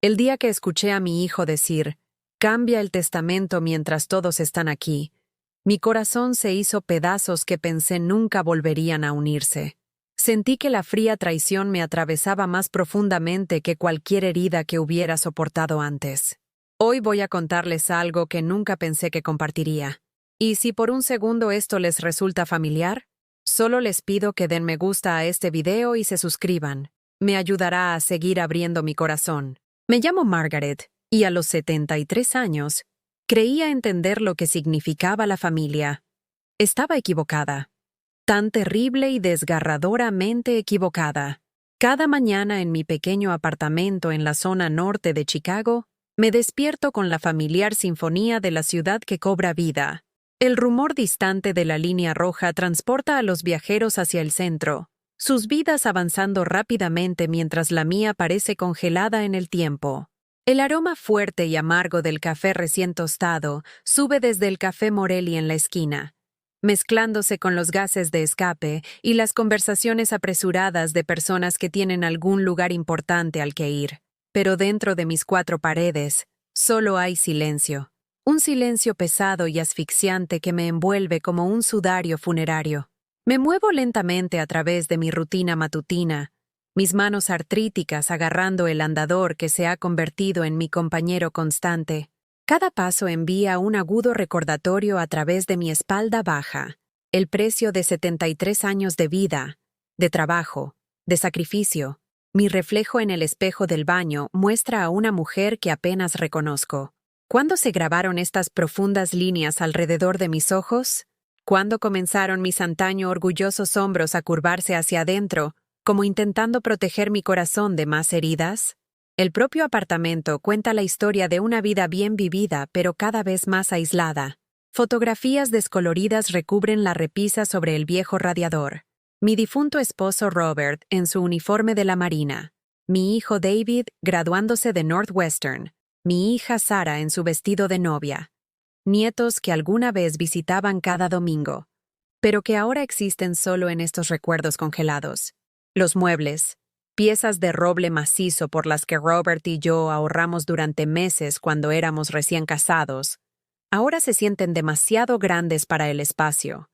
El día que escuché a mi hijo decir, cambia el testamento mientras todos están aquí, mi corazón se hizo pedazos que pensé nunca volverían a unirse. Sentí que la fría traición me atravesaba más profundamente que cualquier herida que hubiera soportado antes. Hoy voy a contarles algo que nunca pensé que compartiría. Y si por un segundo esto les resulta familiar, solo les pido que den me gusta a este video y se suscriban. Me ayudará a seguir abriendo mi corazón. Me llamo Margaret, y a los 73 años, creía entender lo que significaba la familia. Estaba equivocada. Tan terrible y desgarradoramente equivocada. Cada mañana en mi pequeño apartamento en la zona norte de Chicago, me despierto con la familiar sinfonía de la ciudad que cobra vida. El rumor distante de la línea roja transporta a los viajeros hacia el centro, sus vidas avanzando rápidamente mientras la mía parece congelada en el tiempo. El aroma fuerte y amargo del café recién tostado sube desde el Café Morelli en la esquina, mezclándose con los gases de escape y las conversaciones apresuradas de personas que tienen algún lugar importante al que ir. Pero dentro de mis cuatro paredes, solo hay silencio. Un silencio pesado y asfixiante que me envuelve como un sudario funerario. Me muevo lentamente a través de mi rutina matutina, mis manos artríticas agarrando el andador que se ha convertido en mi compañero constante. Cada paso envía un agudo recordatorio a través de mi espalda baja, el precio de 73 años de vida, de trabajo, de sacrificio. Mi reflejo en el espejo del baño muestra a una mujer que apenas reconozco. ¿Cuándo se grabaron estas profundas líneas alrededor de mis ojos? ¿Cuándo comenzaron mis antaño orgullosos hombros a curvarse hacia adentro, como intentando proteger mi corazón de más heridas? El propio apartamento cuenta la historia de una vida bien vivida, pero cada vez más aislada. Fotografías descoloridas recubren la repisa sobre el viejo radiador. Mi difunto esposo Robert en su uniforme de la Marina. Mi hijo David graduándose de Northwestern. Mi hija Sara en su vestido de novia. Nietos que alguna vez visitaban cada domingo, pero que ahora existen solo en estos recuerdos congelados. Los muebles, piezas de roble macizo por las que Robert y yo ahorramos durante meses cuando éramos recién casados, ahora se sienten demasiado grandes para el espacio,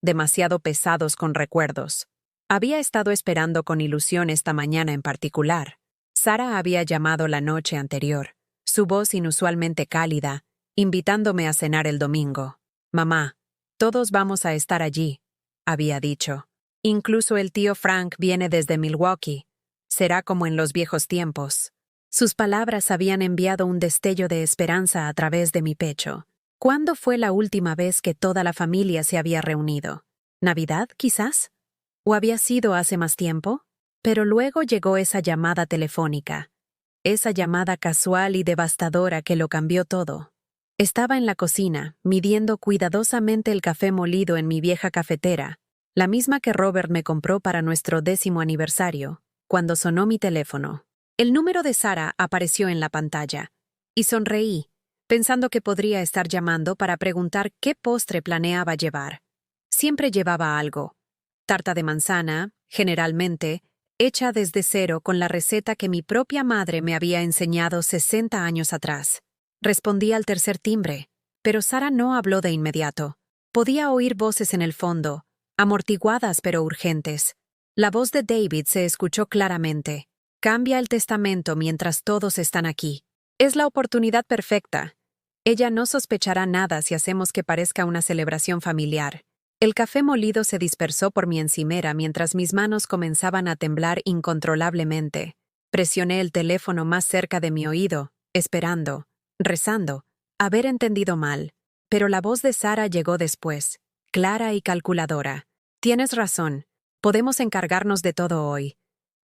demasiado pesados con recuerdos. Había estado esperando con ilusión esta mañana en particular. Sara había llamado la noche anterior, su voz inusualmente cálida, invitándome a cenar el domingo. «Mamá, todos vamos a estar allí», había dicho. «Incluso el tío Frank viene desde Milwaukee. Será como en los viejos tiempos». Sus palabras habían enviado un destello de esperanza a través de mi pecho. ¿Cuándo fue la última vez que toda la familia se había reunido? ¿Navidad, quizás? ¿O había sido hace más tiempo? Pero luego llegó esa llamada telefónica. Esa llamada casual y devastadora que lo cambió todo. Estaba en la cocina, midiendo cuidadosamente el café molido en mi vieja cafetera, la misma que Robert me compró para nuestro 10º aniversario, cuando sonó mi teléfono. El número de Sara apareció en la pantalla, y sonreí, pensando que podría estar llamando para preguntar qué postre planeaba llevar. Siempre llevaba algo. Tarta de manzana, generalmente, hecha desde cero con la receta que mi propia madre me había enseñado 60 años atrás. Respondí al tercer timbre, pero Sara no habló de inmediato. Podía oír voces en el fondo, amortiguadas pero urgentes. La voz de David se escuchó claramente. «Cambia el testamento mientras todos están aquí. Es la oportunidad perfecta. Ella no sospechará nada si hacemos que parezca una celebración familiar». El café molido se dispersó por mi encimera mientras mis manos comenzaban a temblar incontrolablemente. Presioné el teléfono más cerca de mi oído, esperando, rezando, haber entendido mal. Pero la voz de Sara llegó después, clara y calculadora. «Tienes razón. Podemos encargarnos de todo hoy.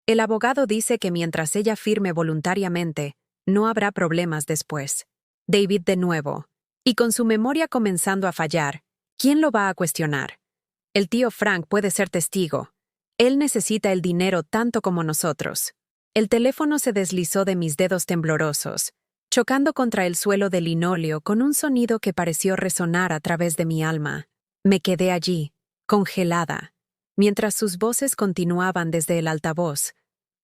El abogado dice que mientras ella firme voluntariamente, no habrá problemas después». David de nuevo. Y con su memoria comenzando a fallar, ¿quién lo va a cuestionar? El tío Frank puede ser testigo. Él necesita el dinero tanto como nosotros. El teléfono se deslizó de mis dedos temblorosos, chocando contra el suelo de linóleo con un sonido que pareció resonar a través de mi alma. Me quedé allí, congelada, mientras sus voces continuaban desde el altavoz.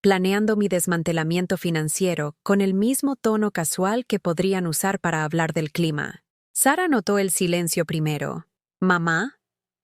planeando mi desmantelamiento financiero con el mismo tono casual que podrían usar para hablar del clima. Sara notó el silencio primero. «¿Mamá?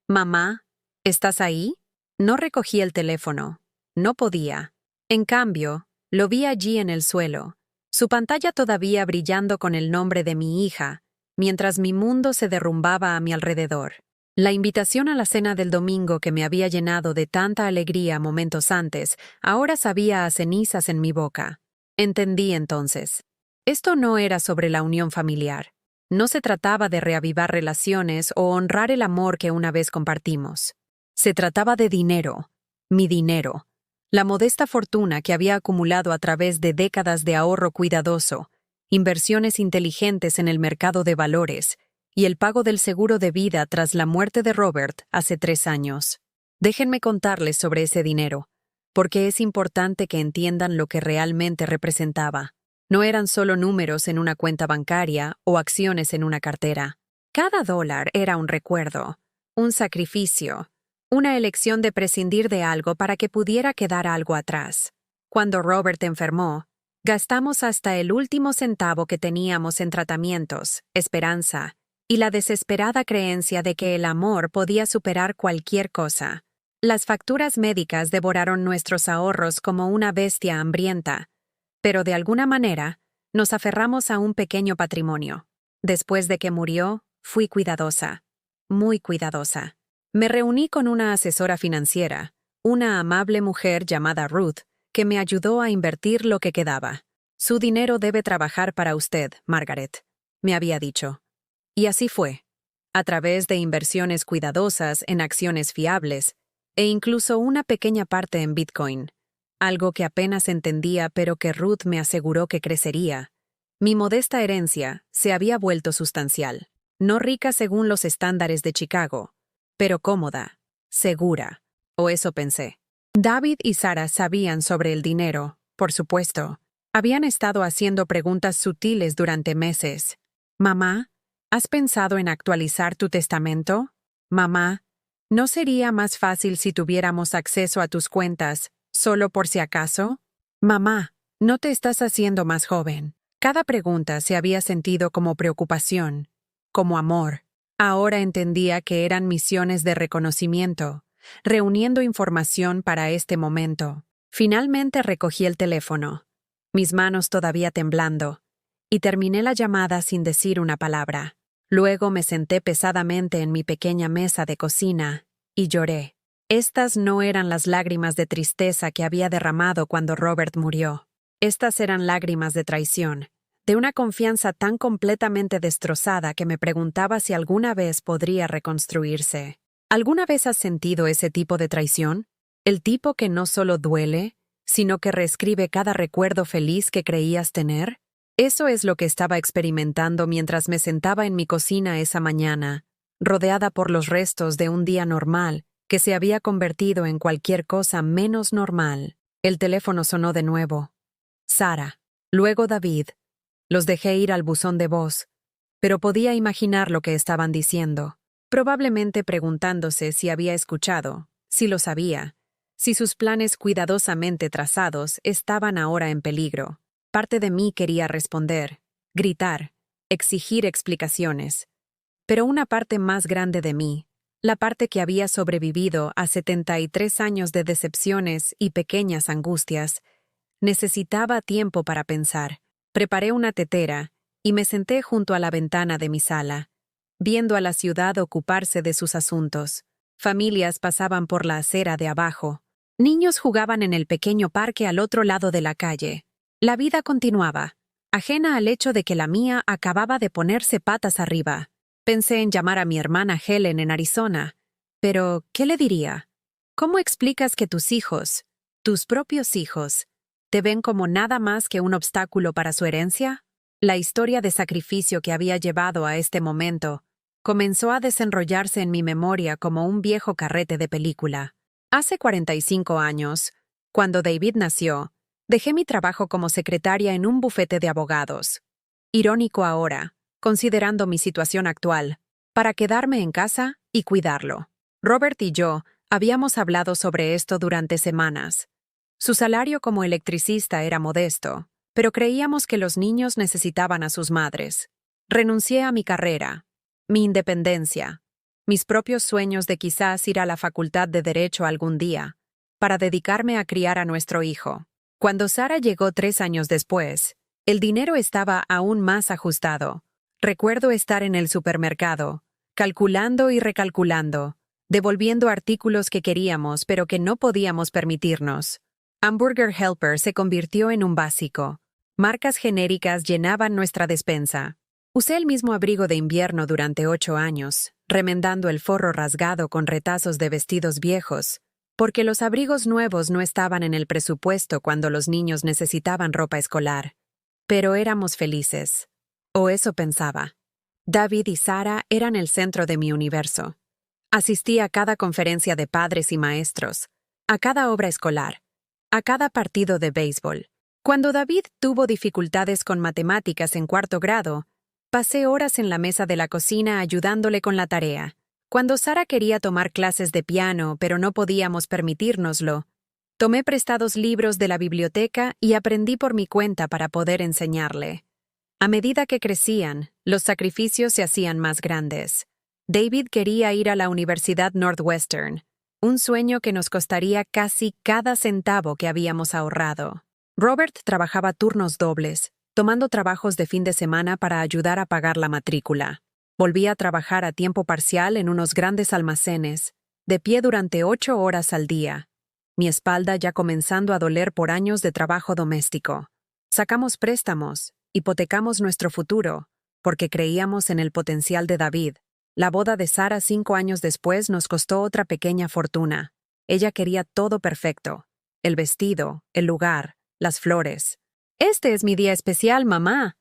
¿Mamá? ¿Estás ahí?» No recogí el teléfono. No podía. En cambio, lo vi allí en el suelo, su pantalla todavía brillando con el nombre de mi hija, mientras mi mundo se derrumbaba a mi alrededor. La invitación a la cena del domingo que me había llenado de tanta alegría momentos antes, ahora sabía a cenizas en mi boca. Entendí entonces. Esto no era sobre la unión familiar. No se trataba de reavivar relaciones o honrar el amor que una vez compartimos. Se trataba de dinero, mi dinero, la modesta fortuna que había acumulado a través de décadas de ahorro cuidadoso, inversiones inteligentes en el mercado de valores y el pago del seguro de vida tras la muerte de Robert hace 3 años. Déjenme contarles sobre ese dinero, porque es importante que entiendan lo que realmente representaba. No eran solo números en una cuenta bancaria o acciones en una cartera. Cada dólar era un recuerdo, un sacrificio, una elección de prescindir de algo para que pudiera quedar algo atrás. Cuando Robert enfermó, gastamos hasta el último centavo que teníamos en tratamientos, esperanza y la desesperada creencia de que el amor podía superar cualquier cosa. Las facturas médicas devoraron nuestros ahorros como una bestia hambrienta, pero de alguna manera nos aferramos a un pequeño patrimonio. Después de que murió, fui cuidadosa, muy cuidadosa. Me reuní con una asesora financiera, una amable mujer llamada Ruth, que me ayudó a invertir lo que quedaba. Su dinero debe trabajar para usted, Margaret, me había dicho. Y así fue, a través de inversiones cuidadosas en acciones fiables, e incluso una pequeña parte en Bitcoin, algo que apenas entendía pero que Ruth me aseguró que crecería. Mi modesta herencia se había vuelto sustancial, no rica según los estándares de Chicago, pero cómoda, segura, o eso pensé. David y Sara sabían sobre el dinero, por supuesto. Habían estado haciendo preguntas sutiles durante meses. «Mamá, ¿has pensado en actualizar tu testamento? Mamá, ¿no sería más fácil si tuviéramos acceso a tus cuentas, solo por si acaso? Mamá, ¿no te estás haciendo más joven?» Cada pregunta se había sentido como preocupación, como amor. Ahora entendía que eran misiones de reconocimiento, reuniendo información para este momento. Finalmente recogí el teléfono, mis manos todavía temblando, y terminé la llamada sin decir una palabra. Luego me senté pesadamente en mi pequeña mesa de cocina y lloré. Estas no eran las lágrimas de tristeza que había derramado cuando Robert murió. Estas eran lágrimas de traición, de una confianza tan completamente destrozada que me preguntaba si alguna vez podría reconstruirse. ¿Alguna vez has sentido ese tipo de traición? El tipo que no solo duele, sino que reescribe cada recuerdo feliz que creías tener. Eso es lo que estaba experimentando mientras me sentaba en mi cocina esa mañana, rodeada por los restos de un día normal que se había convertido en cualquier cosa menos normal. El teléfono sonó de nuevo. Sara, luego David. Los dejé ir al buzón de voz, pero podía imaginar lo que estaban diciendo, probablemente preguntándose si había escuchado, si lo sabía, si sus planes cuidadosamente trazados estaban ahora en peligro. Parte de mí quería responder, gritar, exigir explicaciones, pero una parte más grande de mí, la parte que había sobrevivido a 73 años de decepciones y pequeñas angustias, necesitaba tiempo para pensar. Preparé una tetera y me senté junto a la ventana de mi sala, viendo a la ciudad ocuparse de sus asuntos. Familias pasaban por la acera de abajo. Niños jugaban en el pequeño parque al otro lado de la calle. La vida continuaba, ajena al hecho de que la mía acababa de ponerse patas arriba. Pensé en llamar a mi hermana Helen en Arizona. Pero, ¿qué le diría? ¿Cómo explicas que tus hijos, tus propios hijos, te ven como nada más que un obstáculo para su herencia? La historia de sacrificio que había llevado a este momento comenzó a desenrollarse en mi memoria como un viejo carrete de película. Hace 45 años, cuando David nació, dejé mi trabajo como secretaria en un bufete de abogados. Irónico ahora, considerando mi situación actual, para quedarme en casa y cuidarlo. Robert y yo habíamos hablado sobre esto durante semanas. Su salario como electricista era modesto, pero creíamos que los niños necesitaban a sus madres. Renuncié a mi carrera, mi independencia, mis propios sueños de quizás ir a la facultad de Derecho algún día, para dedicarme a criar a nuestro hijo. Cuando Sara llegó 3 años después, el dinero estaba aún más ajustado. Recuerdo estar en el supermercado, calculando y recalculando, devolviendo artículos que queríamos pero que no podíamos permitirnos. Hamburger Helper se convirtió en un básico. Marcas genéricas llenaban nuestra despensa. Usé el mismo abrigo de invierno durante 8 años, remendando el forro rasgado con retazos de vestidos viejos, porque los abrigos nuevos no estaban en el presupuesto cuando los niños necesitaban ropa escolar. Pero éramos felices. O eso pensaba. David y Sara eran el centro de mi universo. Asistí a cada conferencia de padres y maestros, a cada obra escolar, a cada partido de béisbol. Cuando David tuvo dificultades con matemáticas en 4º grado, pasé horas en la mesa de la cocina ayudándole con la tarea. Cuando Sara quería tomar clases de piano, pero no podíamos permitírnoslo, tomé prestados libros de la biblioteca y aprendí por mi cuenta para poder enseñarle. A medida que crecían, los sacrificios se hacían más grandes. David quería ir a la Universidad Northwestern, un sueño que nos costaría casi cada centavo que habíamos ahorrado. Robert trabajaba turnos dobles, tomando trabajos de fin de semana para ayudar a pagar la matrícula. Volví a trabajar a tiempo parcial en unos grandes almacenes, de pie durante 8 horas al día, mi espalda ya comenzando a doler por años de trabajo doméstico. Sacamos préstamos, hipotecamos nuestro futuro, porque creíamos en el potencial de David. La boda de Sara 5 años después nos costó otra pequeña fortuna. Ella quería todo perfecto: el vestido, el lugar, las flores. «Este es mi día especial, mamá»,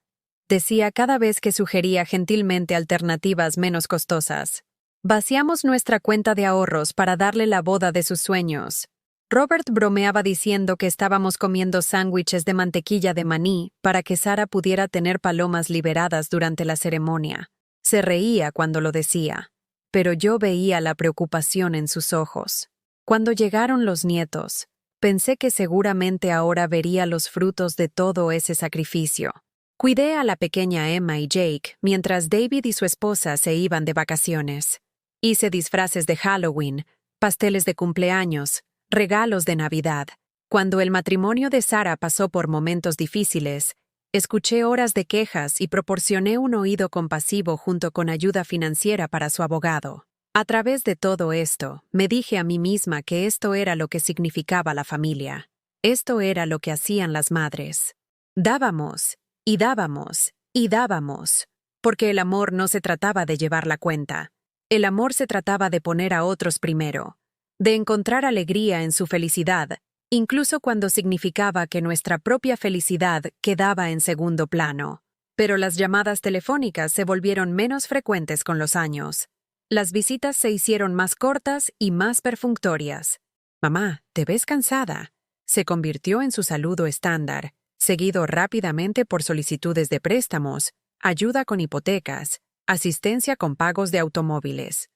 decía cada vez que sugería gentilmente alternativas menos costosas. Vaciamos nuestra cuenta de ahorros para darle la boda de sus sueños. Robert bromeaba diciendo que estábamos comiendo sándwiches de mantequilla de maní para que Sara pudiera tener palomas liberadas durante la ceremonia. Se reía cuando lo decía, pero yo veía la preocupación en sus ojos. Cuando llegaron los nietos, pensé que seguramente ahora vería los frutos de todo ese sacrificio. Cuidé a la pequeña Emma y Jake mientras David y su esposa se iban de vacaciones. Hice disfraces de Halloween, pasteles de cumpleaños, regalos de Navidad. Cuando el matrimonio de Sara pasó por momentos difíciles, escuché horas de quejas y proporcioné un oído compasivo junto con ayuda financiera para su abogado. A través de todo esto, me dije a mí misma que esto era lo que significaba la familia. Esto era lo que hacían las madres. Dábamos, y dábamos, y dábamos, porque el amor no se trataba de llevar la cuenta. El amor se trataba de poner a otros primero, de encontrar alegría en su felicidad, incluso cuando significaba que nuestra propia felicidad quedaba en segundo plano. Pero las llamadas telefónicas se volvieron menos frecuentes con los años. Las visitas se hicieron más cortas y más perfunctorias. «Mamá, ¿te ves cansada?», se convirtió en su saludo estándar, seguido rápidamente por solicitudes de préstamos, ayuda con hipotecas, asistencia con pagos de automóviles.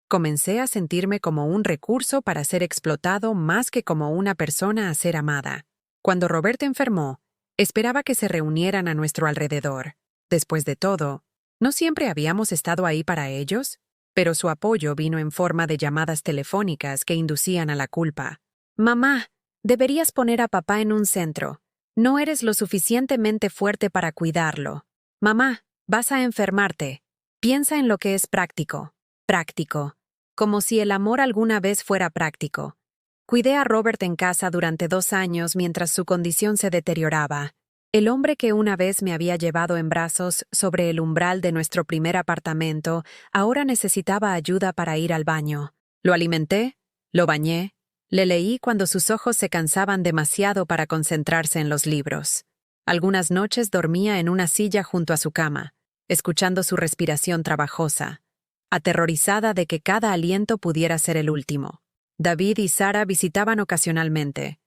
Comencé a sentirme como un recurso para ser explotado más que como una persona a ser amada. Cuando Robert enfermó, esperaba que se reunieran a nuestro alrededor. Después de todo, ¿no siempre habíamos estado ahí para ellos? Pero su apoyo vino en forma de llamadas telefónicas que inducían a la culpa. «Mamá, deberías poner a papá en un centro. No eres lo suficientemente fuerte para cuidarlo. Mamá, vas a enfermarte. Piensa en lo que es práctico». Práctico. Como si el amor alguna vez fuera práctico. Cuidé a Robert en casa durante 2 años mientras su condición se deterioraba. El hombre que una vez me había llevado en brazos sobre el umbral de nuestro primer apartamento ahora necesitaba ayuda para ir al baño. Lo alimenté, lo bañé, le leí cuando sus ojos se cansaban demasiado para concentrarse en los libros. Algunas noches dormía en una silla junto a su cama, escuchando su respiración trabajosa, aterrorizada de que cada aliento pudiera ser el último. David y Sara visitaban ocasionalmente,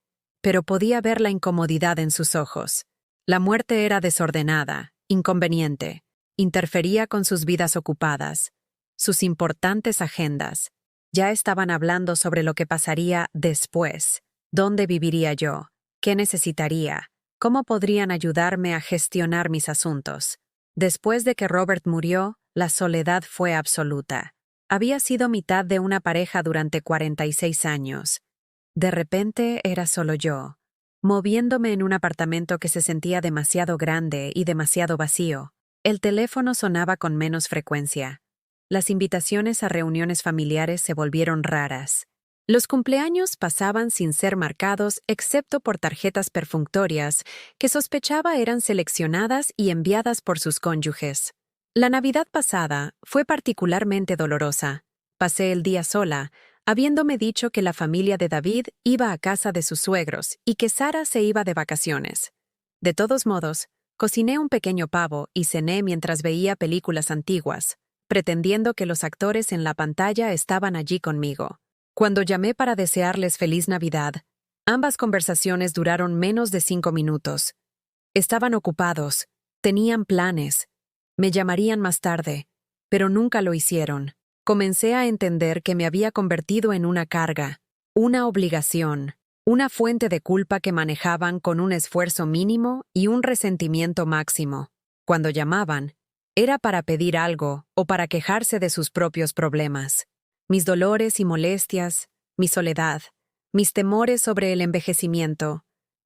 pero podía ver la incomodidad en sus ojos. La muerte era desordenada, inconveniente, interfería con sus vidas ocupadas, sus importantes agendas. Ya estaban hablando sobre lo que pasaría después ¿Dónde viviría yo? ¿Qué necesitaría? ¿Cómo podrían ayudarme a gestionar mis asuntos? Después de que Robert murió, la soledad fue absoluta. Había sido mitad de una pareja durante 46 años. De repente era solo yo, moviéndome en un apartamento que se sentía demasiado grande y demasiado vacío. El teléfono sonaba con menos frecuencia. Las invitaciones a reuniones familiares se volvieron raras. Los cumpleaños pasaban sin ser marcados excepto por tarjetas perfunctorias que sospechaba eran seleccionadas y enviadas por sus cónyuges. La Navidad pasada fue particularmente dolorosa. Pasé el día sola, habiéndome dicho que la familia de David iba a casa de sus suegros y que Sara se iba de vacaciones. De todos modos, cociné un pequeño pavo y cené mientras veía películas antiguas, pretendiendo que los actores en la pantalla estaban allí conmigo. Cuando llamé para desearles feliz Navidad, ambas conversaciones duraron menos de 5 minutos. Estaban ocupados, tenían planes, me llamarían más tarde, pero nunca lo hicieron. Comencé a entender que me había convertido en una carga, una obligación, una fuente de culpa que manejaban con un esfuerzo mínimo y un resentimiento máximo. Cuando llamaban, era para pedir algo o para quejarse de sus propios problemas. Mis dolores y molestias, mi soledad, mis temores sobre el envejecimiento.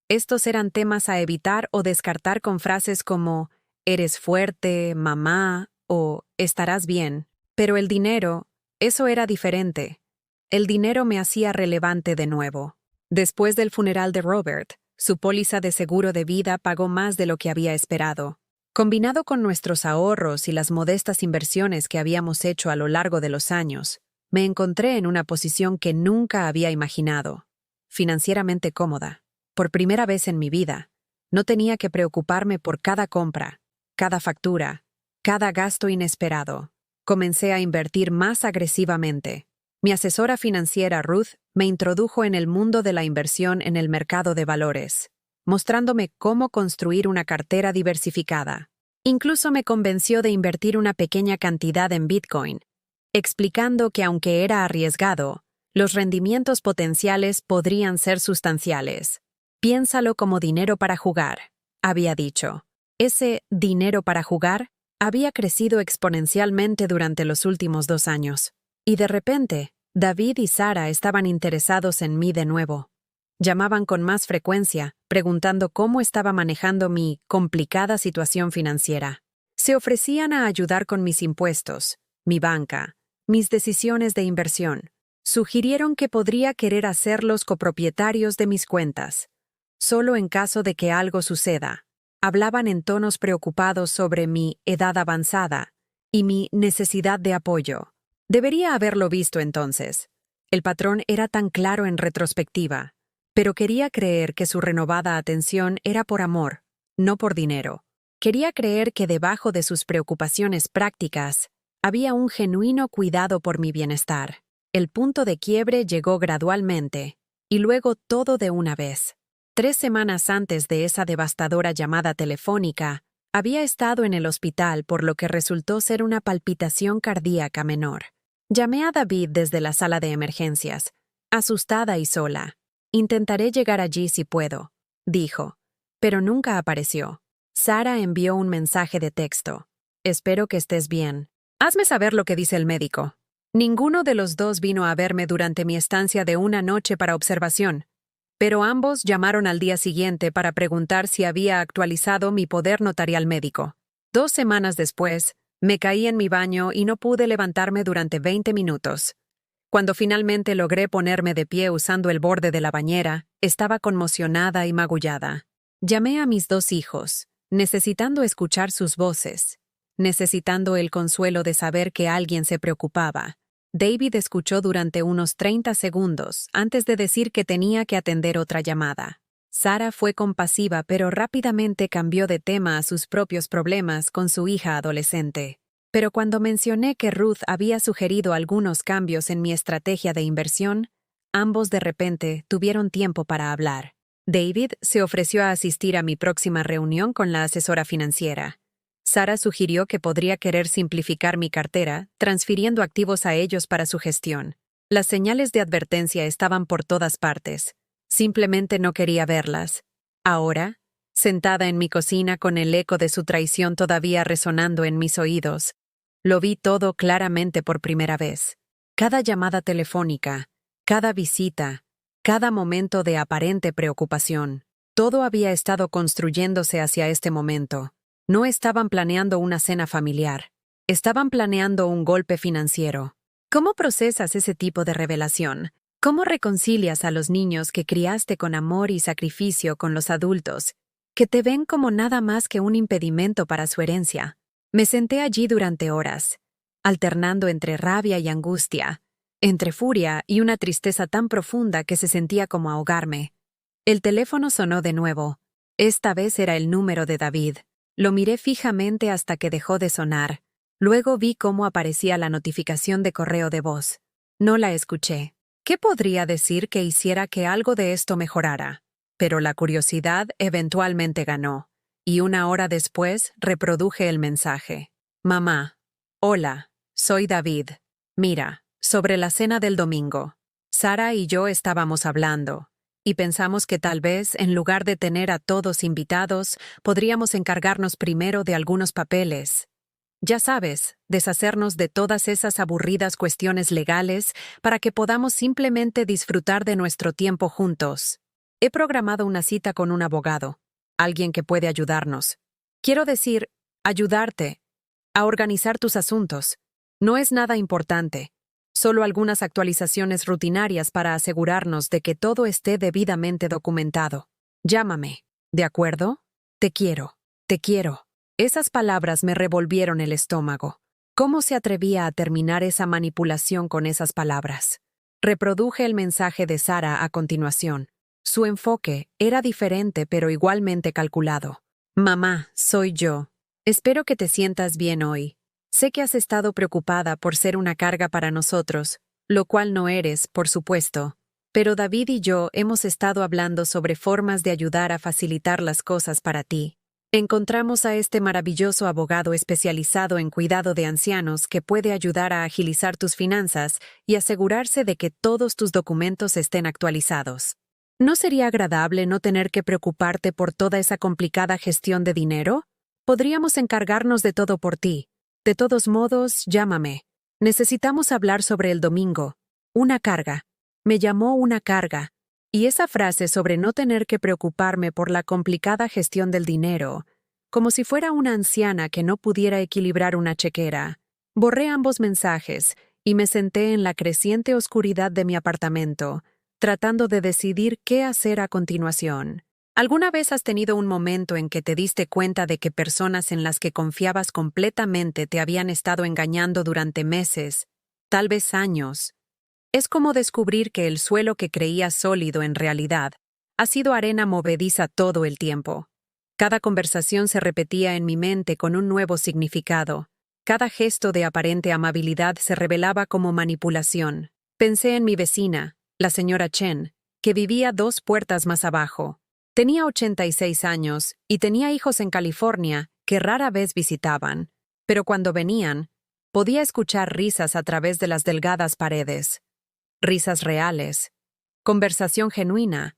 Estos eran temas a evitar o descartar con frases como «eres fuerte, mamá» o «estarás bien». Pero el dinero, eso era diferente. El dinero me hacía relevante de nuevo. Después del funeral de Robert, su póliza de seguro de vida pagó más de lo que había esperado. Combinado con nuestros ahorros y las modestas inversiones que habíamos hecho a lo largo de los años, me encontré en una posición que nunca había imaginado. Financieramente cómoda. Por primera vez en mi vida, no tenía que preocuparme por cada compra, cada factura, cada gasto inesperado. Comencé a invertir más agresivamente. Mi asesora financiera Ruth me introdujo en el mundo de la inversión en el mercado de valores, mostrándome cómo construir una cartera diversificada. Incluso me convenció de invertir una pequeña cantidad en Bitcoin, explicando que aunque era arriesgado, los rendimientos potenciales podrían ser sustanciales. Piénsalo como dinero para jugar, había dicho. Ese dinero para jugar había crecido exponencialmente durante los últimos 2 años. Y de repente, David y Sara estaban interesados en mí de nuevo. Llamaban con más frecuencia, preguntando cómo estaba manejando mi complicada situación financiera. Se ofrecían a ayudar con mis impuestos, mi banca, mis decisiones de inversión. Sugirieron que podría querer hacerlos copropietarios de mis cuentas, solo en caso de que algo suceda. Hablaban en tonos preocupados sobre mi edad avanzada y mi necesidad de apoyo. Debería haberlo visto entonces. El patrón era tan claro en retrospectiva, pero quería creer que su renovada atención era por amor, no por dinero. Quería creer que debajo de sus preocupaciones prácticas había un genuino cuidado por mi bienestar. El punto de quiebre llegó gradualmente, y luego todo de una vez. 3 semanas antes de esa devastadora llamada telefónica, había estado en el hospital por lo que resultó ser una palpitación cardíaca menor. Llamé a David desde la sala de emergencias, asustada y sola. «Intentaré llegar allí si puedo», dijo, pero nunca apareció. Sara envió un mensaje de texto. «Espero que estés bien. Hazme saber lo que dice el médico». Ninguno de los dos vino a verme durante mi estancia de una noche para observación, pero ambos llamaron al día siguiente para preguntar si había actualizado mi poder notarial médico. 2 semanas después, me caí en mi baño y no pude levantarme durante 20 minutos. Cuando finalmente logré ponerme de pie usando el borde de la bañera, estaba conmocionada y magullada. Llamé a mis 2 hijos, necesitando escuchar sus voces, necesitando el consuelo de saber que alguien se preocupaba. David escuchó durante unos 30 segundos antes de decir que tenía que atender otra llamada. Sara fue compasiva, pero rápidamente cambió de tema a sus propios problemas con su hija adolescente. Pero cuando mencioné que Ruth había sugerido algunos cambios en mi estrategia de inversión, ambos de repente tuvieron tiempo para hablar. David se ofreció a asistir a mi próxima reunión con la asesora financiera. Sara sugirió que podría querer simplificar mi cartera, transfiriendo activos a ellos para su gestión. Las señales de advertencia estaban por todas partes. Simplemente no quería verlas. Ahora, sentada en mi cocina con el eco de su traición todavía resonando en mis oídos, lo vi todo claramente por primera vez. Cada llamada telefónica, cada visita, cada momento de aparente preocupación, todo había estado construyéndose hacia este momento. No estaban planeando una cena familiar. Estaban planeando un golpe financiero. ¿Cómo procesas ese tipo de revelación? ¿Cómo reconcilias a los niños que criaste con amor y sacrificio con los adultos, que te ven como nada más que un impedimento para su herencia? Me senté allí durante horas, alternando entre rabia y angustia, entre furia y una tristeza tan profunda que se sentía como ahogarme. El teléfono sonó de nuevo. Esta vez era el número de David. Lo miré fijamente hasta que dejó de sonar. Luego vi cómo aparecía la notificación de correo de voz. No la escuché. ¿Qué podría decir que hiciera que algo de esto mejorara? Pero la curiosidad eventualmente ganó, y una hora después reproduje el mensaje. Mamá. Hola, soy David. Mira, sobre la cena del domingo. Sara y yo estábamos hablando, y pensamos que tal vez, en lugar de tener a todos invitados, podríamos encargarnos primero de algunos papeles. Ya sabes, deshacernos de todas esas aburridas cuestiones legales para que podamos simplemente disfrutar de nuestro tiempo juntos. He programado una cita con un abogado, alguien que puede ayudarnos. Quiero decir, ayudarte a organizar tus asuntos. No es nada importante, solo algunas actualizaciones rutinarias para asegurarnos de que todo esté debidamente documentado. Llámame, ¿de acuerdo? Te quiero, te quiero. Esas palabras me revolvieron el estómago. ¿Cómo se atrevía a terminar esa manipulación con esas palabras? Reproduje el mensaje de Sara a continuación. Su enfoque era diferente pero igualmente calculado. Mamá, soy yo. Espero que te sientas bien hoy. Sé que has estado preocupada por ser una carga para nosotros, lo cual no eres, por supuesto. Pero David y yo hemos estado hablando sobre formas de ayudar a facilitar las cosas para ti. Encontramos a este maravilloso abogado especializado en cuidado de ancianos que puede ayudar a agilizar tus finanzas y asegurarse de que todos tus documentos estén actualizados. ¿No sería agradable no tener que preocuparte por toda esa complicada gestión de dinero? Podríamos encargarnos de todo por ti. De todos modos, llámame. Necesitamos hablar sobre el domingo. Una carga. Me llamó una carga. Y esa frase sobre no tener que preocuparme por la complicada gestión del dinero, como si fuera una anciana que no pudiera equilibrar una chequera. Borré ambos mensajes y me senté en la creciente oscuridad de mi apartamento, tratando de decidir qué hacer a continuación. ¿Alguna vez has tenido un momento en que te diste cuenta de que personas en las que confiabas completamente te habían estado engañando durante meses, tal vez años? Es como descubrir que el suelo que creías sólido en realidad ha sido arena movediza todo el tiempo. Cada conversación se repetía en mi mente con un nuevo significado. Cada gesto de aparente amabilidad se revelaba como manipulación. Pensé en mi vecina, la señora Chen, que vivía 2 puertas más abajo. Tenía 86 años y tenía hijos en California que rara vez visitaban, pero cuando venían, podía escuchar risas a través de las delgadas paredes. Risas reales, conversación genuina.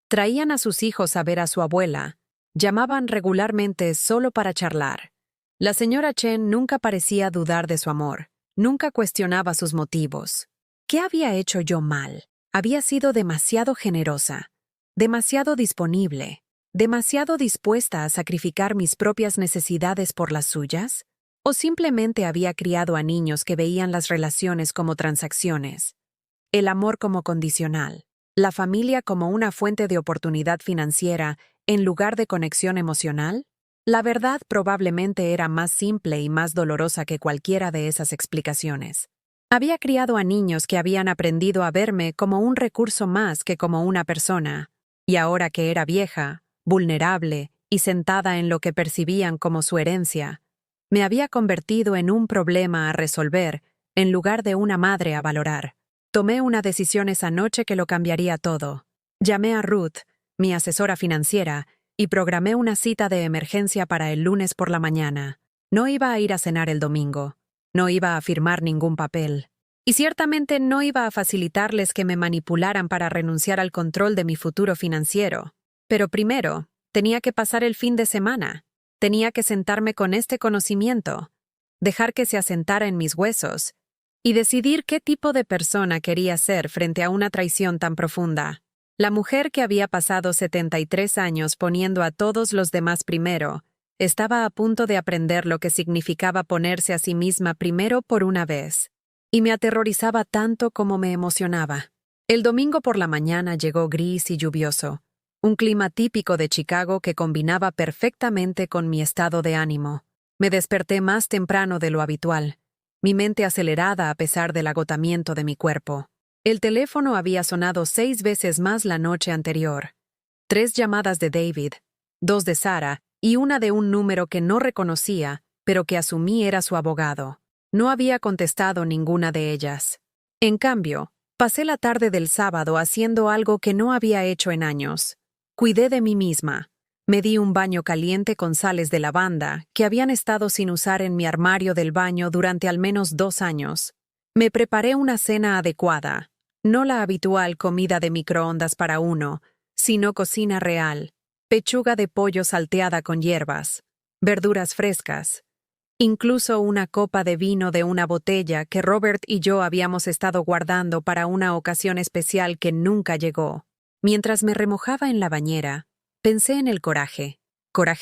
Traían a sus hijos a ver a su abuela, llamaban regularmente solo para charlar. La señora Chen nunca parecía dudar de su amor, nunca cuestionaba sus motivos. ¿Qué había hecho yo mal? Había sido demasiado generosa, demasiado disponible, demasiado dispuesta a sacrificar mis propias necesidades por las suyas, ¿o simplemente había criado a niños que veían las relaciones como transacciones? El amor como condicional, la familia como una fuente de oportunidad financiera en lugar de conexión emocional? La verdad probablemente era más simple y más dolorosa que cualquiera de esas explicaciones. Había criado a niños que habían aprendido a verme como un recurso más que como una persona, y ahora que era vieja, vulnerable y sentada en lo que percibían como su herencia, me había convertido en un problema a resolver en lugar de una madre a valorar. Tomé una decisión esa noche que lo cambiaría todo. Llamé a Ruth, mi asesora financiera, y programé una cita de emergencia para el lunes por la mañana. No iba a ir a cenar el domingo. No iba a firmar ningún papel. Y ciertamente no iba a facilitarles que me manipularan para renunciar al control de mi futuro financiero. Pero primero, tenía que pasar el fin de semana. Tenía que sentarme con este conocimiento, dejar que se asentara en mis huesos, y decidir qué tipo de persona quería ser frente a una traición tan profunda. La mujer que había pasado 73 años poniendo a todos los demás primero, estaba a punto de aprender lo que significaba ponerse a sí misma primero por una vez. Y me aterrorizaba tanto como me emocionaba. El domingo por la mañana llegó gris y lluvioso, un clima típico de Chicago que combinaba perfectamente con mi estado de ánimo. Me desperté más temprano de lo habitual, mi mente acelerada a pesar del agotamiento de mi cuerpo. El teléfono había sonado 6 veces más la noche anterior. 3 llamadas de David, 2 de Sarah y una de un número que no reconocía, pero que asumí era su abogado. No había contestado ninguna de ellas. En cambio, pasé la tarde del sábado haciendo algo que no había hecho en años. Cuidé de mí misma. Me di un baño caliente con sales de lavanda que habían estado sin usar en mi armario del baño durante al menos 2 años. Me preparé una cena adecuada, no la habitual comida de microondas para uno, sino cocina real, pechuga de pollo salteada con hierbas, verduras frescas, incluso una copa de vino de una botella que Robert y yo habíamos estado guardando para una ocasión especial que nunca llegó. Mientras me remojaba en la bañera, pensé en el coraje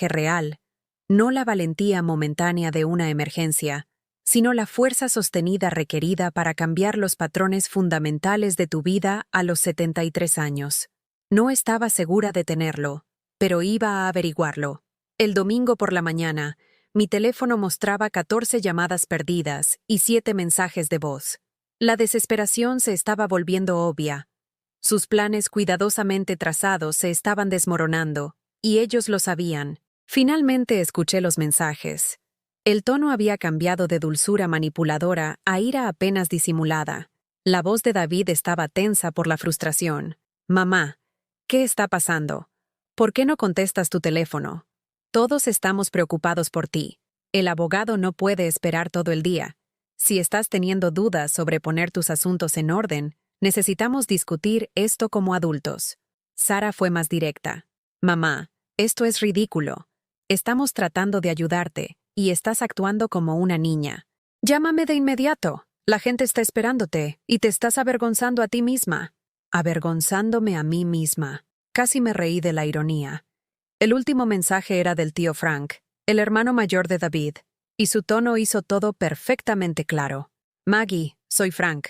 real, no la valentía momentánea de una emergencia, sino la fuerza sostenida requerida para cambiar los patrones fundamentales de tu vida a los 73 años. No estaba segura de tenerlo, pero iba a averiguarlo. El domingo por la mañana, mi teléfono mostraba 14 llamadas perdidas y 7 mensajes de voz. La desesperación se estaba volviendo obvia. Sus planes cuidadosamente trazados se estaban desmoronando, y ellos lo sabían. Finalmente escuché los mensajes. El tono había cambiado de dulzura manipuladora a ira apenas disimulada. La voz de David estaba tensa por la frustración. «Mamá, ¿qué está pasando? ¿Por qué no contestas tu teléfono? Todos estamos preocupados por ti. El abogado no puede esperar todo el día. Si estás teniendo dudas sobre poner tus asuntos en orden, necesitamos discutir esto como adultos». Sarah fue más directa. «Mamá, esto es ridículo. Estamos tratando de ayudarte, y estás actuando como una niña. Llámame de inmediato. La gente está esperándote, y te estás avergonzando a ti misma». Avergonzándome a mí misma. Casi me reí de la ironía. El último mensaje era del tío Frank, el hermano mayor de David, y su tono hizo todo perfectamente claro. «Maggie, soy Frank.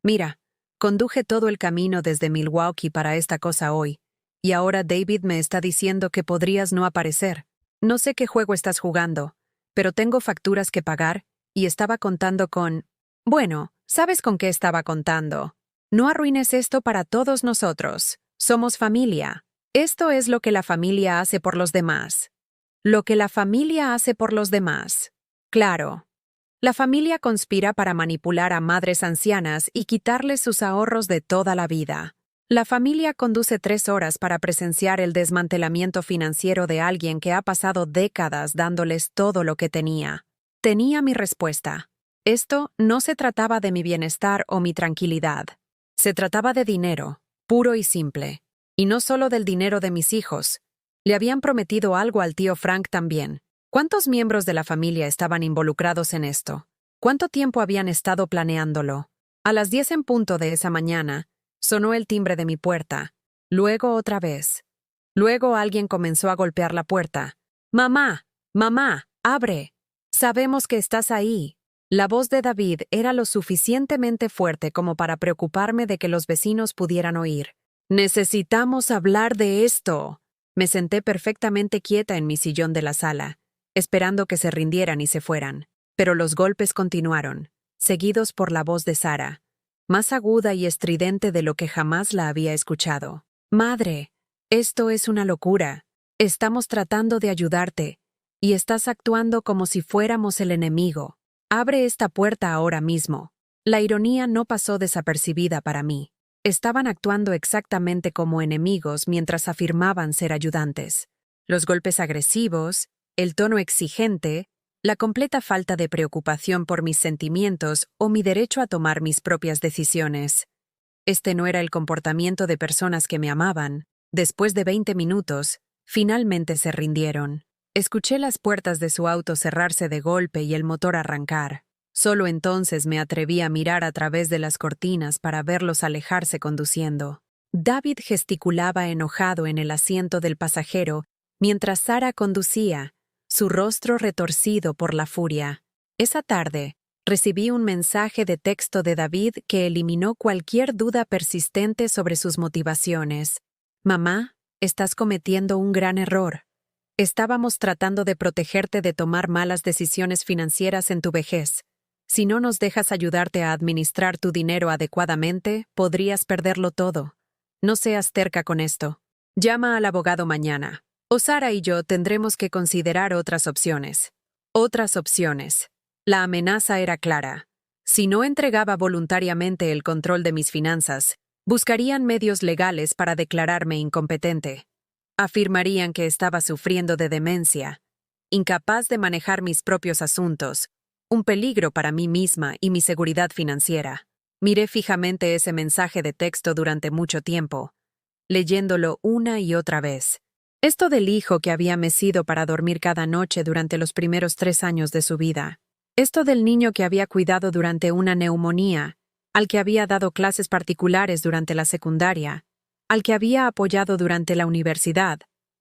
Mira, conduje todo el camino desde Milwaukee para esta cosa hoy, y ahora David me está diciendo que podrías no aparecer. No sé qué juego estás jugando, pero tengo facturas que pagar, y estaba contando con... Bueno, ¿sabes con qué estaba contando? No arruines esto para todos nosotros. Somos familia. Esto es lo que la familia hace por los demás. Lo que la familia hace por los demás. Claro. La familia conspira para manipular a madres ancianas y quitarles sus ahorros de toda la vida. La familia conduce 3 horas para presenciar el desmantelamiento financiero de alguien que ha pasado décadas dándoles todo lo que tenía. Tenía mi respuesta. Esto no se trataba de mi bienestar o mi tranquilidad. Se trataba de dinero, puro y simple. Y no solo del dinero de mis hijos. Le habían prometido algo al tío Frank también. ¿Cuántos miembros de la familia estaban involucrados en esto? ¿Cuánto tiempo habían estado planeándolo? A las 10 en punto de esa mañana, sonó el timbre de mi puerta. Luego otra vez. Luego alguien comenzó a golpear la puerta. «Mamá, mamá, abre. Sabemos que estás ahí». La voz de David era lo suficientemente fuerte como para preocuparme de que los vecinos pudieran oír. «Necesitamos hablar de esto». Me senté perfectamente quieta en mi sillón de la sala, esperando que se rindieran y se fueran. Pero los golpes continuaron, seguidos por la voz de Sarah, más aguda y estridente de lo que jamás la había escuchado. «Madre, esto es una locura. Estamos tratando de ayudarte, y estás actuando como si fuéramos el enemigo. Abre esta puerta ahora mismo». La ironía no pasó desapercibida para mí. Estaban actuando exactamente como enemigos mientras afirmaban ser ayudantes. Los golpes agresivos, el tono exigente, la completa falta de preocupación por mis sentimientos o mi derecho a tomar mis propias decisiones. Este no era el comportamiento de personas que me amaban. Después de 20 minutos, finalmente se rindieron. Escuché las puertas de su auto cerrarse de golpe y el motor arrancar. Solo entonces me atreví a mirar a través de las cortinas para verlos alejarse conduciendo. David gesticulaba enojado en el asiento del pasajero mientras Sara conducía, su rostro retorcido por la furia. Esa tarde, recibí un mensaje de texto de David que eliminó cualquier duda persistente sobre sus motivaciones. «Mamá, estás cometiendo un gran error. Estábamos tratando de protegerte de tomar malas decisiones financieras en tu vejez. Si no nos dejas ayudarte a administrar tu dinero adecuadamente, podrías perderlo todo. No seas terca con esto. Llama al abogado mañana. O Sara y yo tendremos que considerar otras opciones. Otras opciones. La amenaza era clara. Si no entregaba voluntariamente el control de mis finanzas, buscarían medios legales para declararme incompetente. Afirmarían que estaba sufriendo de demencia, incapaz de manejar mis propios asuntos, un peligro para mí misma y mi seguridad financiera. Miré fijamente ese mensaje de texto durante mucho tiempo, leyéndolo una y otra vez. Esto del hijo que había mecido para dormir cada noche durante los primeros 3 años de su vida. Esto del niño que había cuidado durante una neumonía, al que había dado clases particulares durante la secundaria, al que había apoyado durante la universidad,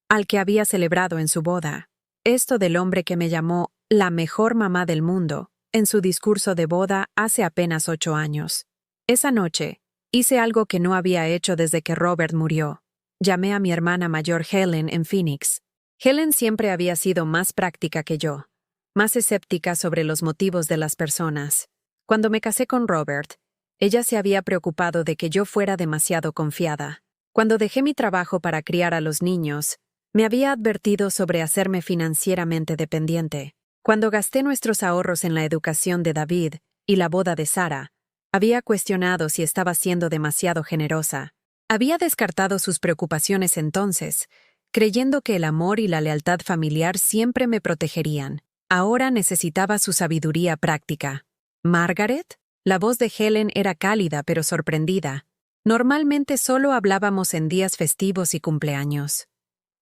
al que había celebrado en su boda. Esto del hombre que me llamó la mejor mamá del mundo en su discurso de boda hace apenas 8 años. Esa noche, hice algo que no había hecho desde que Robert murió. Llamé a mi hermana mayor Helen en Phoenix. Helen siempre había sido más práctica que yo, más escéptica sobre los motivos de las personas. Cuando me casé con Robert, ella se había preocupado de que yo fuera demasiado confiada. Cuando dejé mi trabajo para criar a los niños, me había advertido sobre hacerme financieramente dependiente. Cuando gasté nuestros ahorros en la educación de David y la boda de Sara, había cuestionado si estaba siendo demasiado generosa. Había descartado sus preocupaciones entonces, creyendo que el amor y la lealtad familiar siempre me protegerían. Ahora necesitaba su sabiduría práctica. ¿Margaret? La voz de Helen era cálida pero sorprendida. Normalmente solo hablábamos en días festivos y cumpleaños.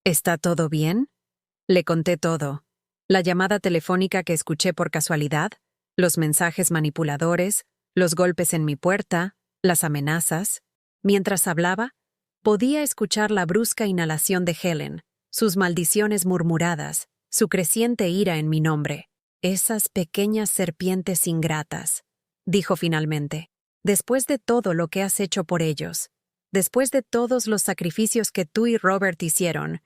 ¿Está todo bien? Le conté todo. La llamada telefónica que escuché por casualidad, los mensajes manipuladores, los golpes en mi puerta, las amenazas. Mientras hablaba, podía escuchar la brusca inhalación de Helen, sus maldiciones murmuradas, su creciente ira en mi nombre. «Esas pequeñas serpientes ingratas», dijo finalmente. «Después de todo lo que has hecho por ellos, después de todos los sacrificios que tú y Robert hicieron,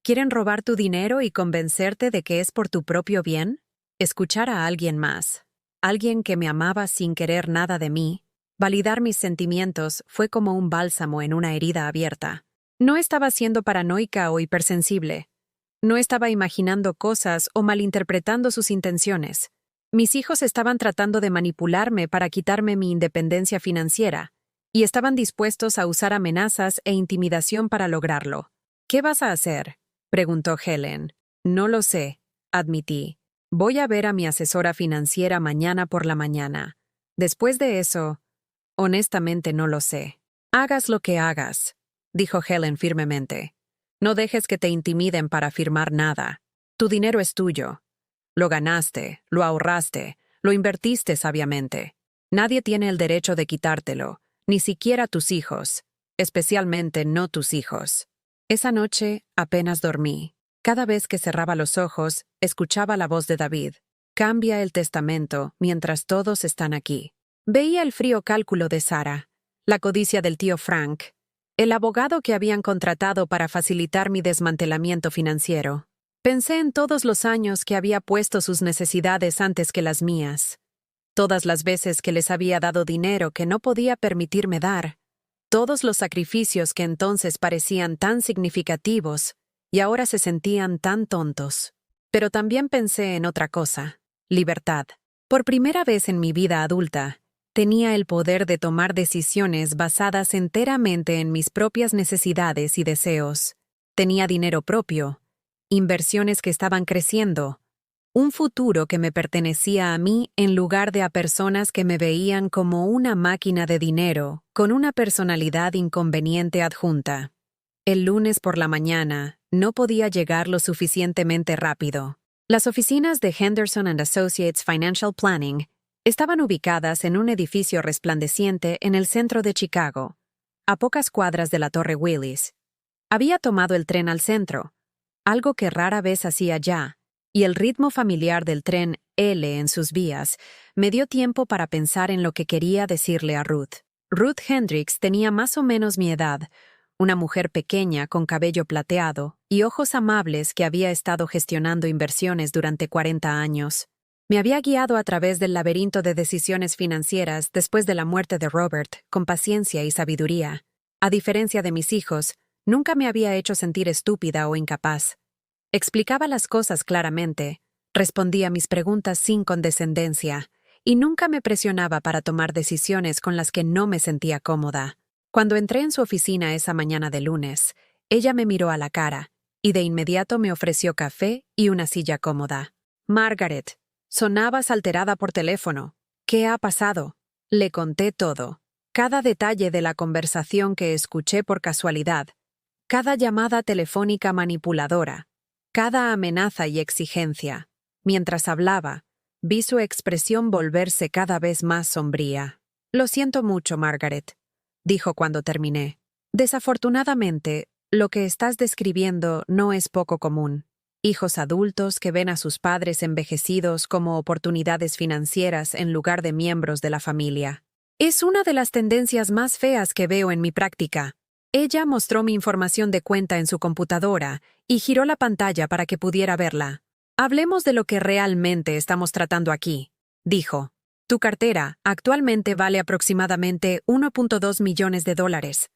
¿quieren robar tu dinero y convencerte de que es por tu propio bien?» Escuchar a alguien más, alguien que me amaba sin querer nada de mí, validar mis sentimientos fue como un bálsamo en una herida abierta. No estaba siendo paranoica o hipersensible. No estaba imaginando cosas o malinterpretando sus intenciones. Mis hijos estaban tratando de manipularme para quitarme mi independencia financiera, y estaban dispuestos a usar amenazas e intimidación para lograrlo. «¿Qué vas a hacer?», preguntó Helen. «No lo sé», admití. «Voy a ver a mi asesora financiera mañana por la mañana. Después de eso, honestamente no lo sé». «Hagas lo que hagas», dijo Helen firmemente. «No dejes que te intimiden para firmar nada. Tu dinero es tuyo. Lo ganaste, lo ahorraste, lo invertiste sabiamente. Nadie tiene el derecho de quitártelo, ni siquiera tus hijos, especialmente no tus hijos». Esa noche apenas dormí. Cada vez que cerraba los ojos, escuchaba la voz de David. «Cambia el testamento mientras todos están aquí». Veía el frío cálculo de Sara, la codicia del tío Frank, el abogado que habían contratado para facilitar mi desmantelamiento financiero. Pensé en todos los años que había puesto sus necesidades antes que las mías. Todas las veces que les había dado dinero que no podía permitirme dar. Todos los sacrificios que entonces parecían tan significativos y ahora se sentían tan tontos. Pero también pensé en otra cosa: libertad. Por primera vez en mi vida adulta, tenía el poder de tomar decisiones basadas enteramente en mis propias necesidades y deseos. Tenía dinero propio, inversiones que estaban creciendo, Un futuro que me pertenecía a mí en lugar de a personas que me veían como una máquina de dinero, con una personalidad inconveniente adjunta. El lunes por la mañana, no podía llegar lo suficientemente rápido. Las oficinas de Henderson and Associates Financial Planning estaban ubicadas en un edificio resplandeciente en el centro de Chicago, a pocas cuadras de la Torre Willis. Había tomado el tren al centro, algo que rara vez hacía ya, y el ritmo familiar del tren L en sus vías me dio tiempo para pensar en lo que quería decirle a Ruth. Ruth Hendricks tenía más o menos mi edad, una mujer pequeña con cabello plateado y ojos amables que había estado gestionando inversiones durante 40 años. Me había guiado a través del laberinto de decisiones financieras después de la muerte de Robert, con paciencia y sabiduría. A diferencia de mis hijos, nunca me había hecho sentir estúpida o incapaz. Explicaba las cosas claramente, respondía mis preguntas sin condescendencia, y nunca me presionaba para tomar decisiones con las que no me sentía cómoda. Cuando entré en su oficina esa mañana de lunes, ella me miró a la cara, y de inmediato me ofreció café y una silla cómoda. Margaret, sonabas alterada por teléfono. ¿Qué ha pasado? Le conté todo. Cada detalle de la conversación que escuché por casualidad. Cada llamada telefónica manipuladora. Cada amenaza y exigencia. Mientras hablaba, vi su expresión volverse cada vez más sombría. Lo siento mucho, Margaret, dijo cuando terminé. Desafortunadamente, lo que estás describiendo no es poco común. Hijos adultos que ven a sus padres envejecidos como oportunidades financieras en lugar de miembros de la familia. Es una de las tendencias más feas que veo en mi práctica. Ella mostró mi información de cuenta en su computadora y giró la pantalla para que pudiera verla. Hablemos de lo que realmente estamos tratando aquí, dijo. Tu cartera actualmente vale aproximadamente $1.2 millones.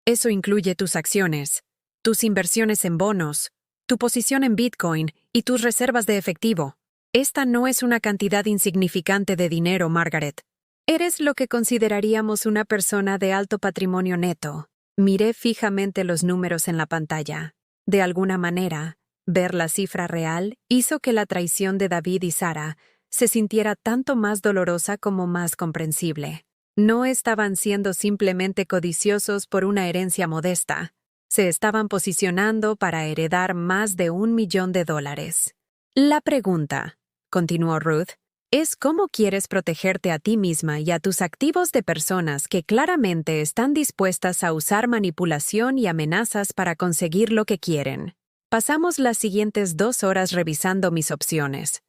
Eso incluye tus acciones, tus inversiones en bonos, tu posición en Bitcoin y tus reservas de efectivo. Esta no es una cantidad insignificante de dinero, Margaret. Eres lo que consideraríamos una persona de alto patrimonio neto. Miré fijamente los números en la pantalla. De alguna manera, ver la cifra real hizo que la traición de David y Sara se sintiera tanto más dolorosa como más comprensible. No estaban siendo simplemente codiciosos por una herencia modesta. Se estaban posicionando para heredar más de $1 millón. La pregunta, continuó Ruth, es cómo quieres protegerte a ti misma y a tus activos de personas que claramente están dispuestas a usar manipulación y amenazas para conseguir lo que quieren. Pasamos las siguientes 2 horas revisando mis opciones.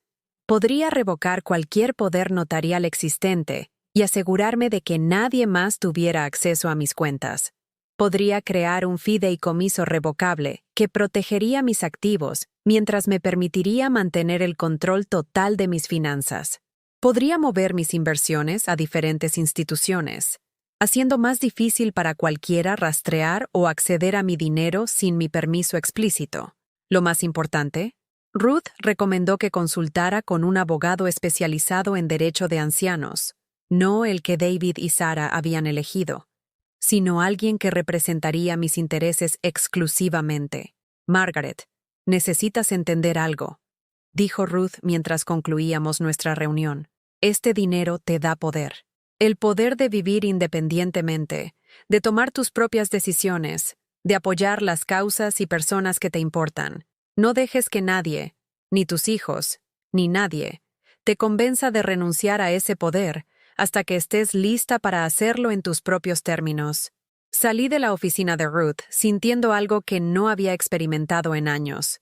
Podría revocar cualquier poder notarial existente y asegurarme de que nadie más tuviera acceso a mis cuentas. Podría crear un fideicomiso revocable que protegería mis activos mientras me permitiría mantener el control total de mis finanzas. Podría mover mis inversiones a diferentes instituciones, haciendo más difícil para cualquiera rastrear o acceder a mi dinero sin mi permiso explícito. Lo más importante, Ruth recomendó que consultara con un abogado especializado en derecho de ancianos, no el que David y Sara habían elegido, sino alguien que representaría mis intereses exclusivamente. Margaret, necesitas entender algo, dijo Ruth mientras concluíamos nuestra reunión. Este dinero te da poder. El poder de vivir independientemente, de tomar tus propias decisiones, de apoyar las causas y personas que te importan. No dejes que nadie, ni tus hijos, ni nadie, te convenza de renunciar a ese poder hasta que estés lista para hacerlo en tus propios términos. Salí de la oficina de Ruth sintiendo algo que no había experimentado en años.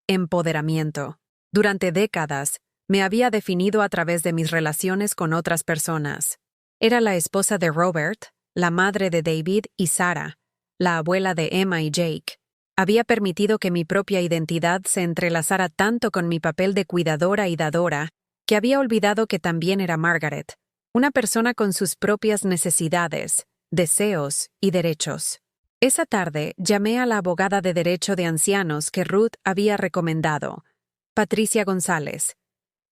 Empoderamiento. Durante décadas, me había definido a través de mis relaciones con otras personas. Era la esposa de Robert, la madre de David y Sara, la abuela de Emma y Jake. Había permitido que mi propia identidad se entrelazara tanto con mi papel de cuidadora y dadora que había olvidado que también era Margaret, una persona con sus propias necesidades, deseos y derechos. Esa tarde llamé a la abogada de derecho de ancianos que Ruth había recomendado, Patricia González.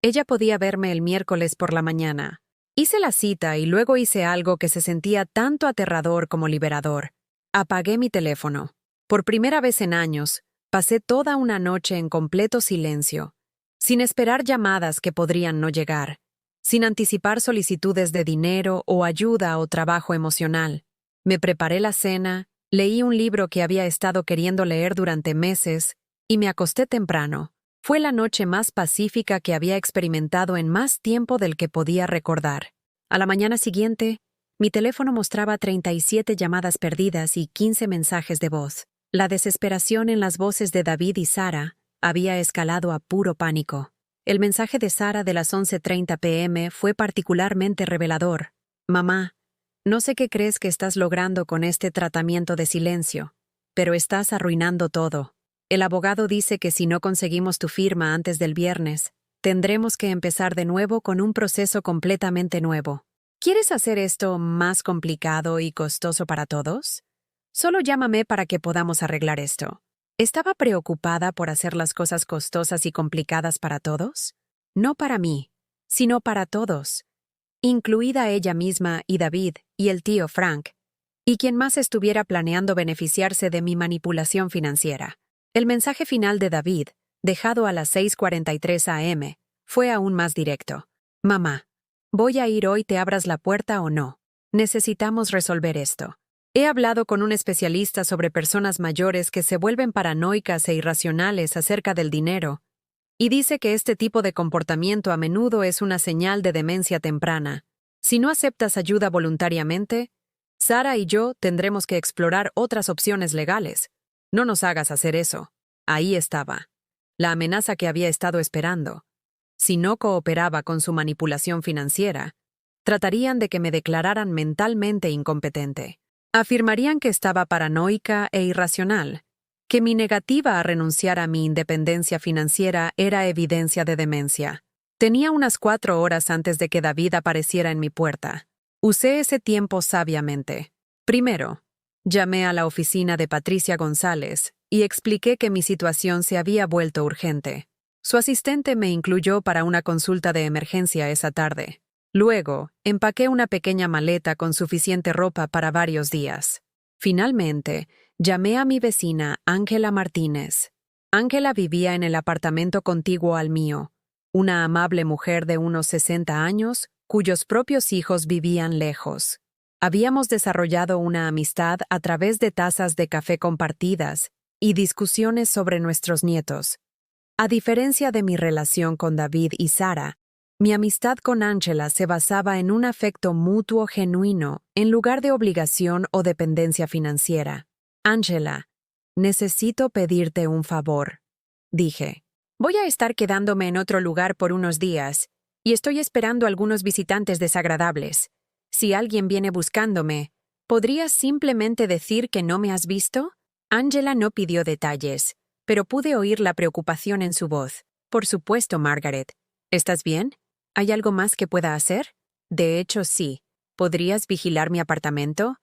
Ella podía verme el miércoles por la mañana. Hice la cita y luego hice algo que se sentía tanto aterrador como liberador. Apagué mi teléfono. Por primera vez en años, pasé toda una noche en completo silencio, sin esperar llamadas que podrían no llegar, sin anticipar solicitudes de dinero o ayuda o trabajo emocional. Me preparé la cena, leí un libro que había estado queriendo leer durante meses y me acosté temprano. Fue la noche más pacífica que había experimentado en más tiempo del que podía recordar. A la mañana siguiente, mi teléfono mostraba 37 llamadas perdidas y 15 mensajes de voz. La desesperación en las voces de David y Sara había escalado a puro pánico. El mensaje de Sara de las 11:30 p.m. fue particularmente revelador. Mamá, no sé qué crees que estás logrando con este tratamiento de silencio, pero estás arruinando todo. El abogado dice que si no conseguimos tu firma antes del viernes, tendremos que empezar de nuevo con un proceso completamente nuevo. ¿Quieres hacer esto más complicado y costoso para todos? Solo llámame para que podamos arreglar esto. ¿Estaba preocupada por hacer las cosas costosas y complicadas para todos? No para mí, sino para todos, incluida ella misma y David y el tío Frank, y quien más estuviera planeando beneficiarse de mi manipulación financiera. El mensaje final de David, dejado a las 6:43 a.m., fue aún más directo. Mamá, voy a ir hoy, te abras la puerta o no. Necesitamos resolver esto. He hablado con un especialista sobre personas mayores que se vuelven paranoicas e irracionales acerca del dinero, y dice que este tipo de comportamiento a menudo es una señal de demencia temprana. Si no aceptas ayuda voluntariamente, Sara y yo tendremos que explorar otras opciones legales. No nos hagas hacer eso. Ahí estaba. La amenaza que había estado esperando. Si no cooperaba con su manipulación financiera, tratarían de que me declararan mentalmente incompetente. Afirmarían que estaba paranoica e irracional, que mi negativa a renunciar a mi independencia financiera era evidencia de demencia. Tenía unas 4 horas antes de que David apareciera en mi puerta. Usé ese tiempo sabiamente. Primero, llamé a la oficina de Patricia González y expliqué que mi situación se había vuelto urgente. Su asistente me incluyó para una consulta de emergencia esa tarde. Luego, empaqué una pequeña maleta con suficiente ropa para varios días. Finalmente, llamé a mi vecina Ángela Martínez. Ángela vivía en el apartamento contiguo al mío, una amable mujer de unos 60 años, cuyos propios hijos vivían lejos. Habíamos desarrollado una amistad a través de tazas de café compartidas y discusiones sobre nuestros nietos. A diferencia de mi relación con David y Sara, mi amistad con Ángela se basaba en un afecto mutuo genuino en lugar de obligación o dependencia financiera. Ángela, necesito pedirte un favor, dije. Voy a estar quedándome en otro lugar por unos días y estoy esperando algunos visitantes desagradables. Si alguien viene buscándome, ¿podrías simplemente decir que no me has visto? Ángela no pidió detalles, pero pude oír la preocupación en su voz. Por supuesto, Margaret. ¿Estás bien? ¿Hay algo más que pueda hacer? De hecho, sí. ¿Podrías vigilar mi apartamento?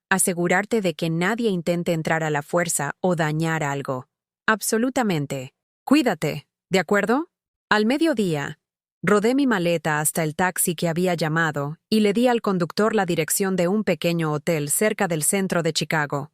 Asegurarte de que nadie intente entrar a la fuerza o dañar algo. Absolutamente. Cuídate, ¿de acuerdo? Al mediodía, rodé mi maleta hasta el taxi que había llamado y le di al conductor la dirección de un pequeño hotel cerca del centro de Chicago.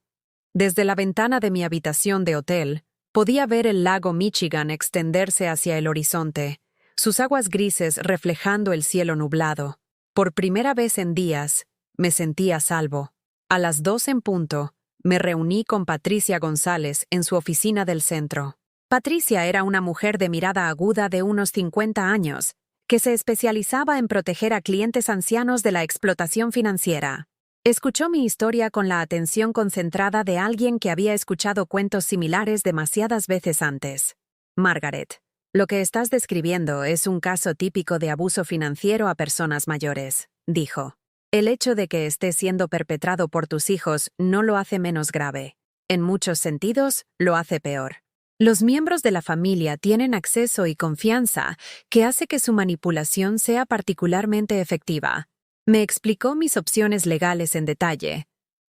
Desde la ventana de mi habitación de hotel, podía ver el lago Michigan extenderse hacia el horizonte, sus aguas grises reflejando el cielo nublado. Por primera vez en días, me sentí a salvo. A las 2 en punto, me reuní con Patricia González en su oficina del centro. Patricia era una mujer de mirada aguda de unos 50 años, que se especializaba en proteger a clientes ancianos de la explotación financiera. Escuchó mi historia con la atención concentrada de alguien que había escuchado cuentos similares demasiadas veces antes. Margaret, lo que estás describiendo es un caso típico de abuso financiero a personas mayores, dijo. El hecho de que esté siendo perpetrado por tus hijos no lo hace menos grave. En muchos sentidos, lo hace peor. Los miembros de la familia tienen acceso y confianza que hace que su manipulación sea particularmente efectiva. Me explicó mis opciones legales en detalle.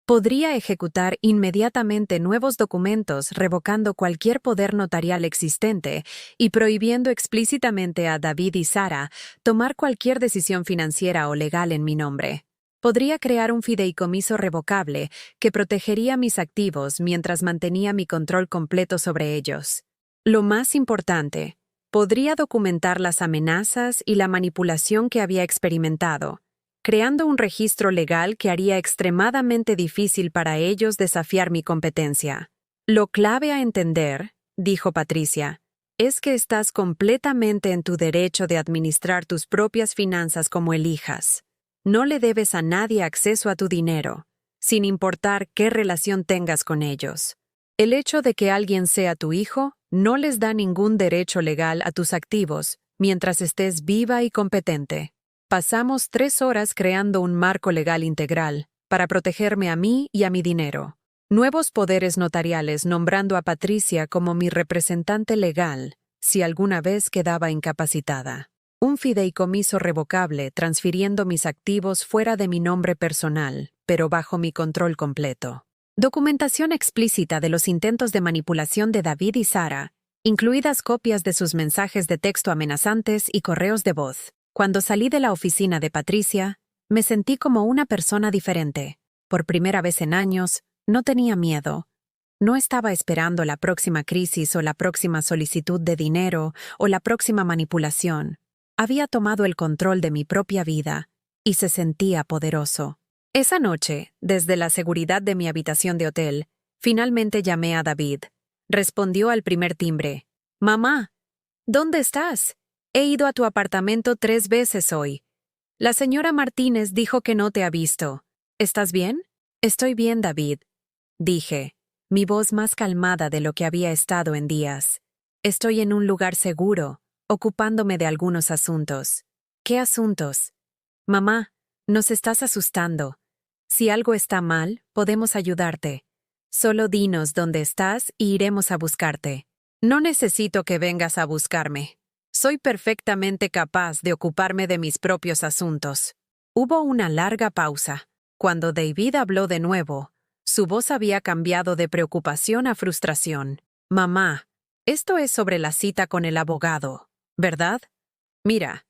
Podría ejecutar inmediatamente nuevos documentos revocando cualquier poder notarial existente y prohibiendo explícitamente a David y Sara tomar cualquier decisión financiera o legal en mi nombre. Podría crear un fideicomiso revocable que protegería mis activos mientras mantenía mi control completo sobre ellos. Lo más importante, Podría documentar las amenazas y la manipulación que había experimentado, creando un registro legal que haría extremadamente difícil para ellos desafiar mi competencia. Lo clave a entender, dijo Patricia, es que estás completamente en tu derecho de administrar tus propias finanzas como elijas. No le debes a nadie acceso a tu dinero, sin importar qué relación tengas con ellos. El hecho de que alguien sea tu hijo no les da ningún derecho legal a tus activos mientras estés viva y competente. Pasamos 3 horas creando un marco legal integral para protegerme a mí y a mi dinero. Nuevos poderes notariales nombrando a Patricia como mi representante legal si alguna vez quedaba incapacitada. Un fideicomiso revocable transfiriendo mis activos fuera de mi nombre personal, pero bajo mi control completo. Documentación explícita de los intentos de manipulación de David y Sara, incluidas copias de sus mensajes de texto amenazantes y correos de voz. Cuando salí de la oficina de Patricia, me sentí como una persona diferente. Por primera vez en años, no tenía miedo. No estaba esperando la próxima crisis o la próxima solicitud de dinero o la próxima manipulación. Había tomado el control de mi propia vida y se sentía poderoso. Esa noche, desde la seguridad de mi habitación de hotel, finalmente llamé a David. Respondió al primer timbre. «Mamá, ¿dónde estás? He ido a tu apartamento 3 veces hoy. La señora Martínez dijo que no te ha visto. ¿Estás bien?» «Estoy bien, David», dije, mi voz más calmada de lo que había estado en días. «Estoy en un lugar seguro, ocupándome de algunos asuntos». «¿Qué asuntos?» «Mamá, nos estás asustando. Si algo está mal, podemos ayudarte. Solo dinos dónde estás y iremos a buscarte». «No necesito que vengas a buscarme. Soy perfectamente capaz de ocuparme de mis propios asuntos». Hubo una larga pausa. Cuando David habló de nuevo, su voz había cambiado de preocupación a frustración. «Mamá, esto es sobre la cita con el abogado, ¿verdad? Mira,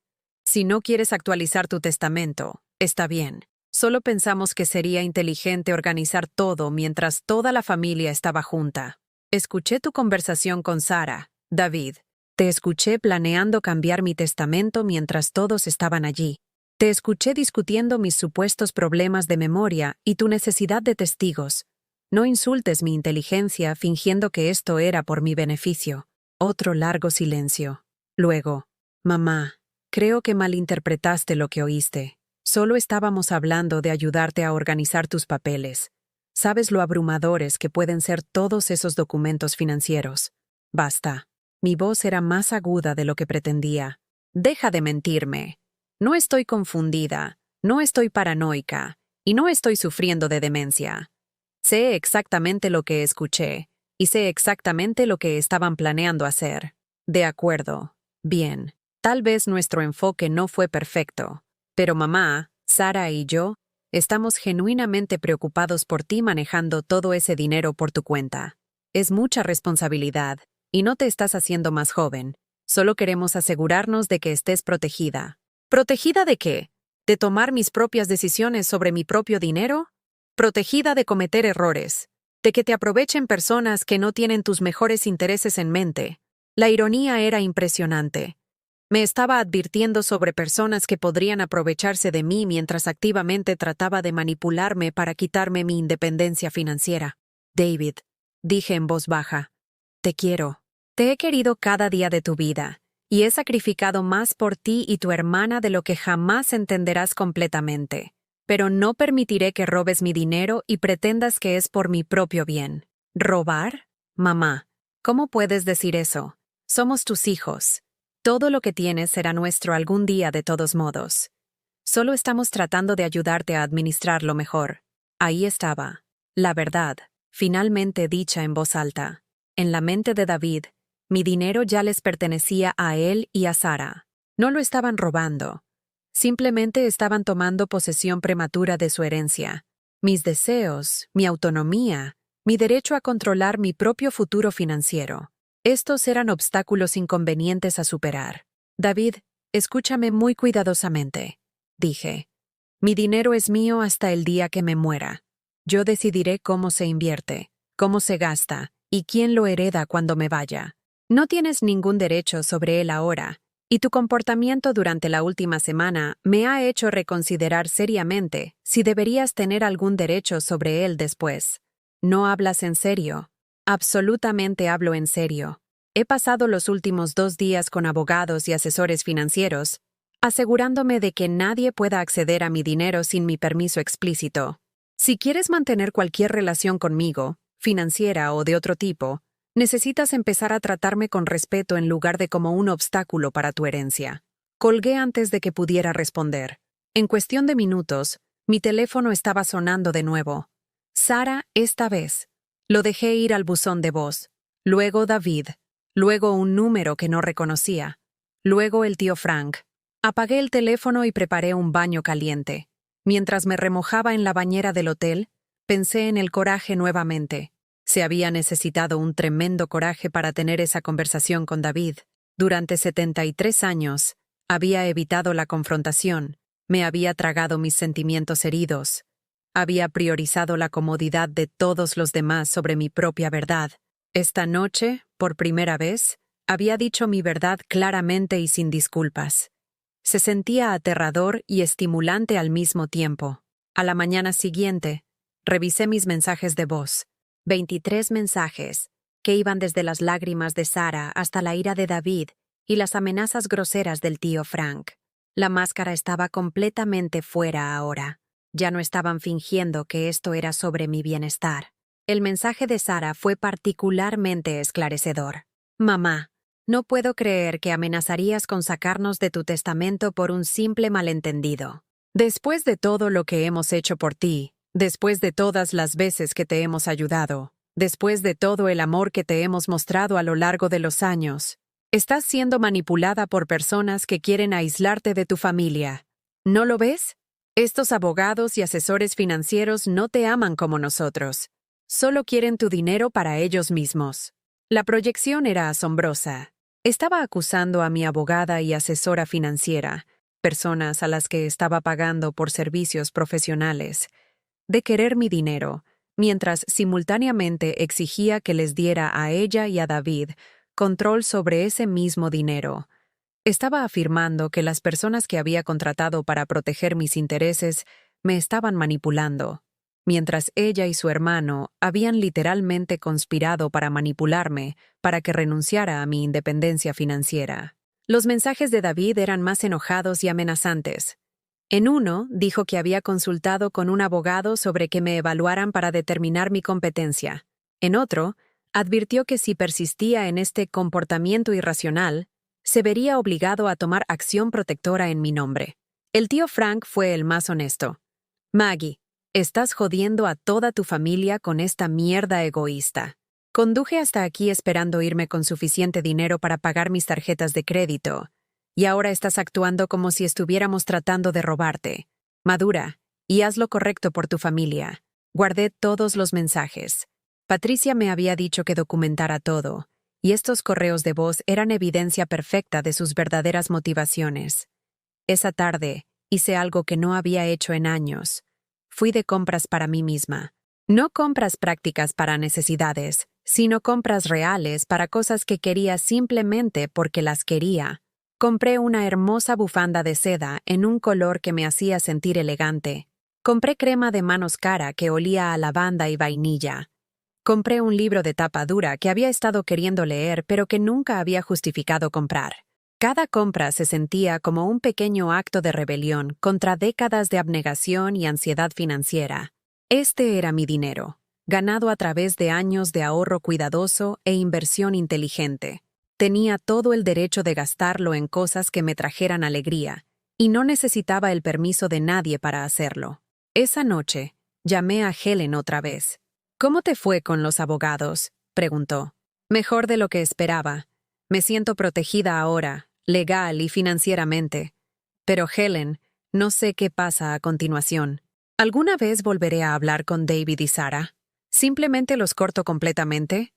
si no quieres actualizar tu testamento, está bien. Solo pensamos que sería inteligente organizar todo mientras toda la familia estaba junta. Escuché tu conversación con Sara, David. Te escuché planeando cambiar mi testamento mientras todos estaban allí. Te escuché discutiendo mis supuestos problemas de memoria y tu necesidad de testigos. No insultes mi inteligencia fingiendo que esto era por mi beneficio». Otro largo silencio. Luego, «Mamá, creo que malinterpretaste lo que oíste. Solo estábamos hablando de ayudarte a organizar tus papeles. Sabes lo abrumadores que pueden ser todos esos documentos financieros. Basta». Mi voz era más aguda de lo que pretendía. «Deja de mentirme. No estoy confundida, no estoy paranoica, y no estoy sufriendo de demencia. Sé exactamente lo que escuché, y sé exactamente lo que estaban planeando hacer». «De acuerdo. Bien. Tal vez nuestro enfoque no fue perfecto, pero mamá, Sara y yo estamos genuinamente preocupados por ti manejando todo ese dinero por tu cuenta. Es mucha responsabilidad, y no te estás haciendo más joven. Solo queremos asegurarnos de que estés protegida». ¿Protegida de qué? ¿De tomar mis propias decisiones sobre mi propio dinero? ¿Protegida de cometer errores? ¿De que te aprovechen personas que no tienen tus mejores intereses en mente? La ironía era impresionante. Me estaba advirtiendo sobre personas que podrían aprovecharse de mí mientras activamente trataba de manipularme para quitarme mi independencia financiera. «David», dije en voz baja, «te quiero. Te he querido cada día de tu vida. Y he sacrificado más por ti y tu hermana de lo que jamás entenderás completamente. Pero no permitiré que robes mi dinero y pretendas que es por mi propio bien». «¿Robar? Mamá, ¿cómo puedes decir eso? Somos tus hijos. Todo lo que tienes será nuestro algún día de todos modos. Solo estamos tratando de ayudarte a administrarlo mejor». Ahí estaba, la verdad, finalmente dicha en voz alta. En la mente de David, mi dinero ya les pertenecía a él y a Sara. No lo estaban robando. Simplemente estaban tomando posesión prematura de su herencia. Mis deseos, mi autonomía, mi derecho a controlar mi propio futuro financiero. Estos eran obstáculos inconvenientes a superar. «David, escúchame muy cuidadosamente», dije. «Mi dinero es mío hasta el día que me muera. Yo decidiré cómo se invierte, cómo se gasta y quién lo hereda cuando me vaya. No tienes ningún derecho sobre él ahora, y tu comportamiento durante la última semana me ha hecho reconsiderar seriamente si deberías tener algún derecho sobre él después. ¿No hablas en serio? Absolutamente hablo en serio. He pasado los últimos 2 días con abogados y asesores financieros, asegurándome de que nadie pueda acceder a mi dinero sin mi permiso explícito. Si quieres mantener cualquier relación conmigo, financiera o de otro tipo, necesitas empezar a tratarme con respeto en lugar de como un obstáculo para tu herencia. Colgué antes de que pudiera responder. En cuestión de minutos, mi teléfono estaba sonando de nuevo. Sara, esta vez. Lo dejé ir al buzón de voz. Luego David. Luego un número que no reconocía. Luego el tío Frank. Apagué el teléfono y preparé un baño caliente. Mientras me remojaba en la bañera del hotel, pensé en el coraje nuevamente. Se había necesitado un tremendo coraje para tener esa conversación con David. Durante 73 años, había evitado la confrontación, me había tragado mis sentimientos heridos, había priorizado la comodidad de todos los demás sobre mi propia verdad. Esta noche, por primera vez, había dicho mi verdad claramente y sin disculpas. Se sentía aterrador y estimulante al mismo tiempo. A la mañana siguiente, revisé mis mensajes de voz. 23 mensajes, que iban desde las lágrimas de Sara hasta la ira de David y las amenazas groseras del tío Frank. La máscara estaba completamente fuera ahora. Ya no estaban fingiendo que esto era sobre mi bienestar. El mensaje de Sara fue particularmente esclarecedor. Mamá, no puedo creer que amenazarías con sacarnos de tu testamento por un simple malentendido. Después de todo lo que hemos hecho por ti, después de todas las veces que te hemos ayudado, después de todo el amor que te hemos mostrado a lo largo de los años, estás siendo manipulada por personas que quieren aislarte de tu familia. ¿No lo ves? Estos abogados y asesores financieros no te aman como nosotros. Solo quieren tu dinero para ellos mismos. La proyección era asombrosa. Estaba acusando a mi abogada y asesora financiera, personas a las que estaba pagando por servicios profesionales, de querer mi dinero, mientras simultáneamente exigía que les diera a ella y a David control sobre ese mismo dinero. Estaba afirmando que las personas que había contratado para proteger mis intereses me estaban manipulando, mientras ella y su hermano habían literalmente conspirado para manipularme para que renunciara a mi independencia financiera. Los mensajes de David eran más enojados y amenazantes. En uno, dijo que había consultado con un abogado sobre que me evaluaran para determinar mi competencia. En otro, advirtió que si persistía en este comportamiento irracional, se vería obligado a tomar acción protectora en mi nombre. El tío Frank fue el más honesto. Maggie, estás jodiendo a toda tu familia con esta mierda egoísta. Conduje hasta aquí esperando irme con suficiente dinero para pagar mis tarjetas de crédito. Y ahora estás actuando como si estuviéramos tratando de robarte. Madura, y haz lo correcto por tu familia. Guardé todos los mensajes. Patricia me había dicho que documentara todo, y estos correos de voz eran evidencia perfecta de sus verdaderas motivaciones. Esa tarde, hice algo que no había hecho en años. Fui de compras para mí misma. No compras prácticas para necesidades, sino compras reales para cosas que quería simplemente porque las quería. Compré una hermosa bufanda de seda en un color que me hacía sentir elegante. Compré crema de manos cara que olía a lavanda y vainilla. Compré un libro de tapa dura que había estado queriendo leer pero que nunca había justificado comprar. Cada compra se sentía como un pequeño acto de rebelión contra décadas de abnegación y ansiedad financiera. Este era mi dinero, ganado a través de años de ahorro cuidadoso e inversión inteligente. Tenía todo el derecho de gastarlo en cosas que me trajeran alegría, y no necesitaba el permiso de nadie para hacerlo. Esa noche, llamé a Helen otra vez. «¿Cómo te fue con los abogados?», preguntó. «Mejor de lo que esperaba. Me siento protegida ahora, legal y financieramente. Pero Helen, no sé qué pasa a continuación. ¿Alguna vez volveré a hablar con David y Sara? ¿Simplemente los corto completamente?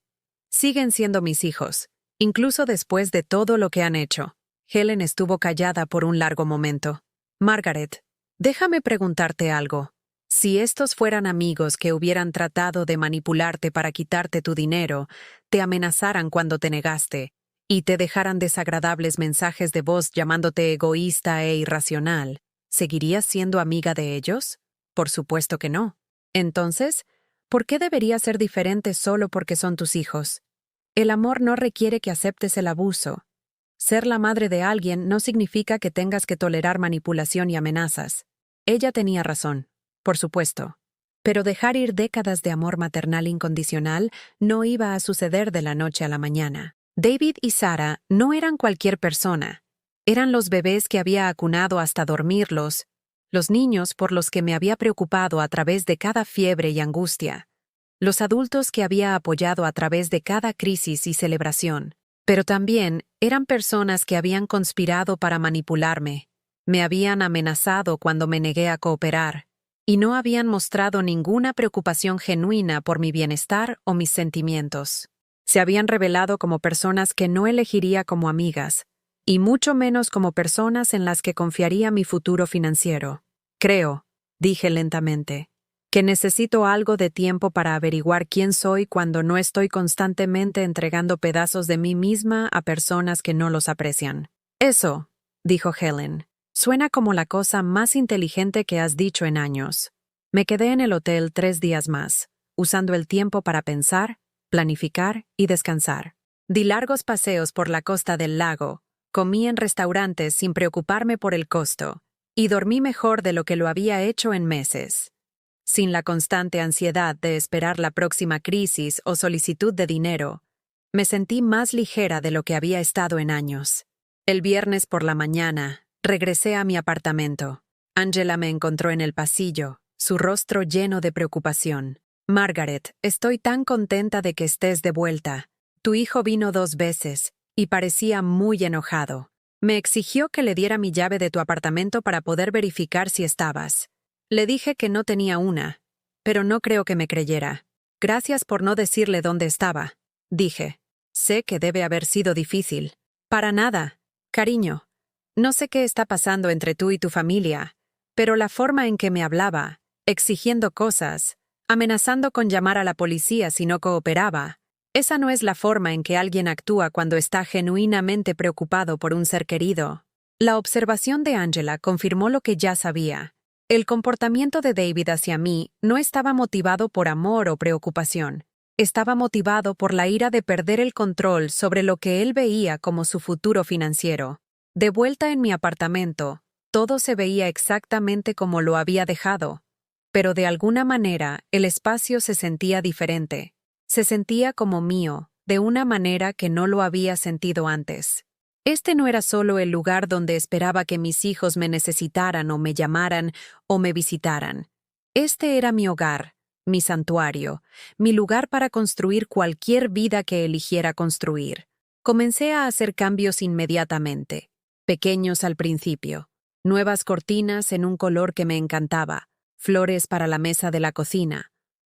Siguen siendo mis hijos, incluso después de todo lo que han hecho». Helen estuvo callada por un largo momento. «Margaret, déjame preguntarte algo. Si estos fueran amigos que hubieran tratado de manipularte para quitarte tu dinero, te amenazaran cuando te negaste, y te dejaran desagradables mensajes de voz llamándote egoísta e irracional, ¿seguirías siendo amiga de ellos? Por supuesto que no. Entonces, ¿por qué debería ser diferente solo porque son tus hijos? El amor no requiere que aceptes el abuso. Ser la madre de alguien no significa que tengas que tolerar manipulación y amenazas. Ella tenía razón, por supuesto. Pero dejar ir décadas de amor maternal incondicional no iba a suceder de la noche a la mañana. David y Sarah no eran cualquier persona. Eran los bebés que había acunado hasta dormirlos, los niños por los que me había preocupado a través de cada fiebre y angustia, los adultos que había apoyado a través de cada crisis y celebración. Pero también eran personas que habían conspirado para manipularme, me habían amenazado cuando me negué a cooperar, y no habían mostrado ninguna preocupación genuina por mi bienestar o mis sentimientos. Se habían revelado como personas que no elegiría como amigas, y mucho menos como personas en las que confiaría mi futuro financiero. Creo, dije lentamente, que necesito algo de tiempo para averiguar quién soy cuando no estoy constantemente entregando pedazos de mí misma a personas que no los aprecian. Eso, dijo Helen, suena como la cosa más inteligente que has dicho en años. Me quedé en el hotel 3 días más, usando el tiempo para pensar, planificar y descansar. Di largos paseos por la costa del lago, comí en restaurantes sin preocuparme por el costo, y dormí mejor de lo que lo había hecho en meses. Sin la constante ansiedad de esperar la próxima crisis o solicitud de dinero, me sentí más ligera de lo que había estado en años. El viernes por la mañana, regresé a mi apartamento. Angela me encontró en el pasillo, su rostro lleno de preocupación. Margaret, estoy tan contenta de que estés de vuelta. Tu hijo vino 2 veces, y parecía muy enojado. Me exigió que le diera mi llave de tu apartamento para poder verificar si estabas. Le dije que no tenía una, pero no creo que me creyera. Gracias por no decirle dónde estaba, dije. Sé que debe haber sido difícil. Para nada, cariño. No sé qué está pasando entre tú y tu familia, pero la forma en que me hablaba, exigiendo cosas, amenazando con llamar a la policía si no cooperaba, esa no es la forma en que alguien actúa cuando está genuinamente preocupado por un ser querido. La observación de Angela confirmó lo que ya sabía. El comportamiento de David hacia mí no estaba motivado por amor o preocupación. Estaba motivado por la ira de perder el control sobre lo que él veía como su futuro financiero. De vuelta en mi apartamento, todo se veía exactamente como lo había dejado, pero de alguna manera el espacio se sentía diferente. Se sentía como mío, de una manera que no lo había sentido antes. Este no era solo el lugar donde esperaba que mis hijos me necesitaran o me llamaran o me visitaran. Este era mi hogar, mi santuario, mi lugar para construir cualquier vida que eligiera construir. Comencé a hacer cambios inmediatamente, pequeños al principio. Nuevas cortinas en un color que me encantaba, flores para la mesa de la cocina,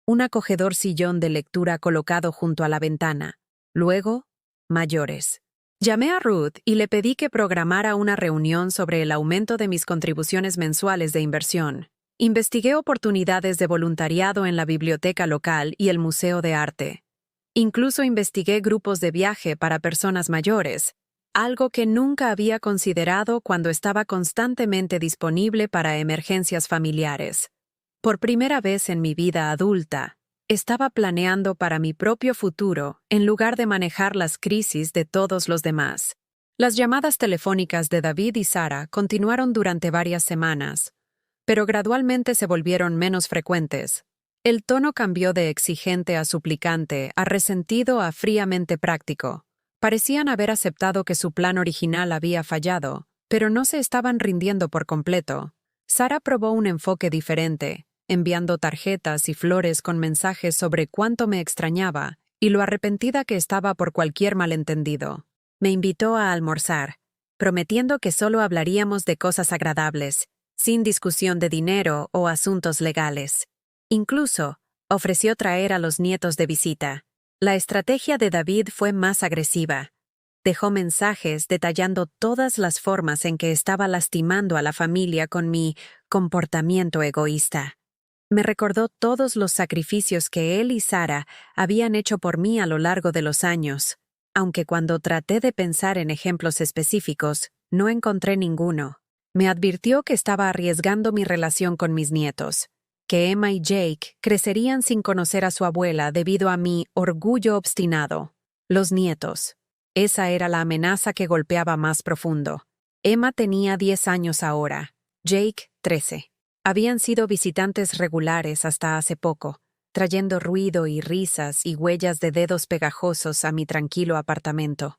un acogedor sillón de lectura colocado junto a la ventana. Luego, mayores. Llamé a Ruth y le pedí que programara una reunión sobre el aumento de mis contribuciones mensuales de inversión. Investigué oportunidades de voluntariado en la biblioteca local y el Museo de Arte. Incluso investigué grupos de viaje para personas mayores, algo que nunca había considerado cuando estaba constantemente disponible para emergencias familiares. Por primera vez en mi vida adulta, estaba planeando para mi propio futuro en lugar de manejar las crisis de todos los demás. Las llamadas telefónicas de David y Sarah continuaron durante varias semanas, pero gradualmente se volvieron menos frecuentes. El tono cambió de exigente a suplicante, a resentido a fríamente práctico. Parecían haber aceptado que su plan original había fallado, pero no se estaban rindiendo por completo. Sarah probó un enfoque diferente, enviando tarjetas y flores con mensajes sobre cuánto me extrañaba y lo arrepentida que estaba por cualquier malentendido. Me invitó a almorzar, prometiendo que solo hablaríamos de cosas agradables, sin discusión de dinero o asuntos legales. Incluso, ofreció traer a los nietos de visita. La estrategia de David fue más agresiva. Dejó mensajes detallando todas las formas en que estaba lastimando a la familia con mi comportamiento egoísta. Me recordó todos los sacrificios que él y Sarah habían hecho por mí a lo largo de los años. aunque cuando traté de pensar en ejemplos específicos, no encontré ninguno. Me advirtió que estaba arriesgando mi relación con mis nietos, que Emma y Jake crecerían sin conocer a su abuela debido a mi orgullo obstinado. Los nietos. Esa era la amenaza que golpeaba más profundo. Emma tenía 10 años ahora, Jake 13. Habían sido visitantes regulares hasta hace poco, trayendo ruido y risas y huellas de dedos pegajosos a mi tranquilo apartamento.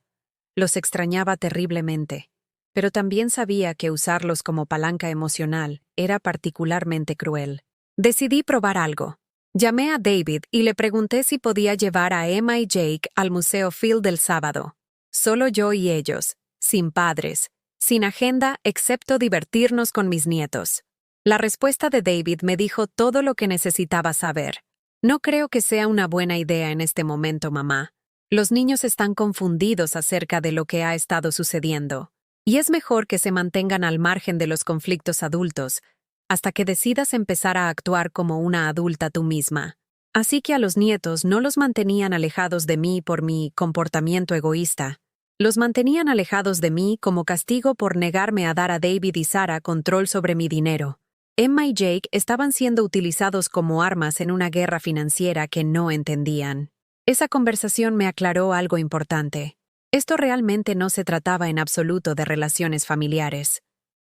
Los extrañaba terriblemente, pero también sabía que usarlos como palanca emocional era particularmente cruel. Decidí probar algo. Llamé a David y le pregunté si podía llevar a Emma y Jake al Museo Field el sábado. Solo yo y ellos, sin padres, sin agenda excepto divertirnos con mis nietos. La respuesta de David me dijo todo lo que necesitaba saber. No creo que sea una buena idea en este momento, mamá. Los niños están confundidos acerca de lo que ha estado sucediendo, y es mejor que se mantengan al margen de los conflictos adultos hasta que decidas empezar a actuar como una adulta tú misma. Así que a los nietos no los mantenían alejados de mí por mi comportamiento egoísta. Los mantenían alejados de mí como castigo por negarme a dar a David y Sarah control sobre mi dinero. Emma y Jake estaban siendo utilizados como armas en una guerra financiera que no entendían. Esa conversación me aclaró algo importante. Esto realmente no se trataba en absoluto de relaciones familiares.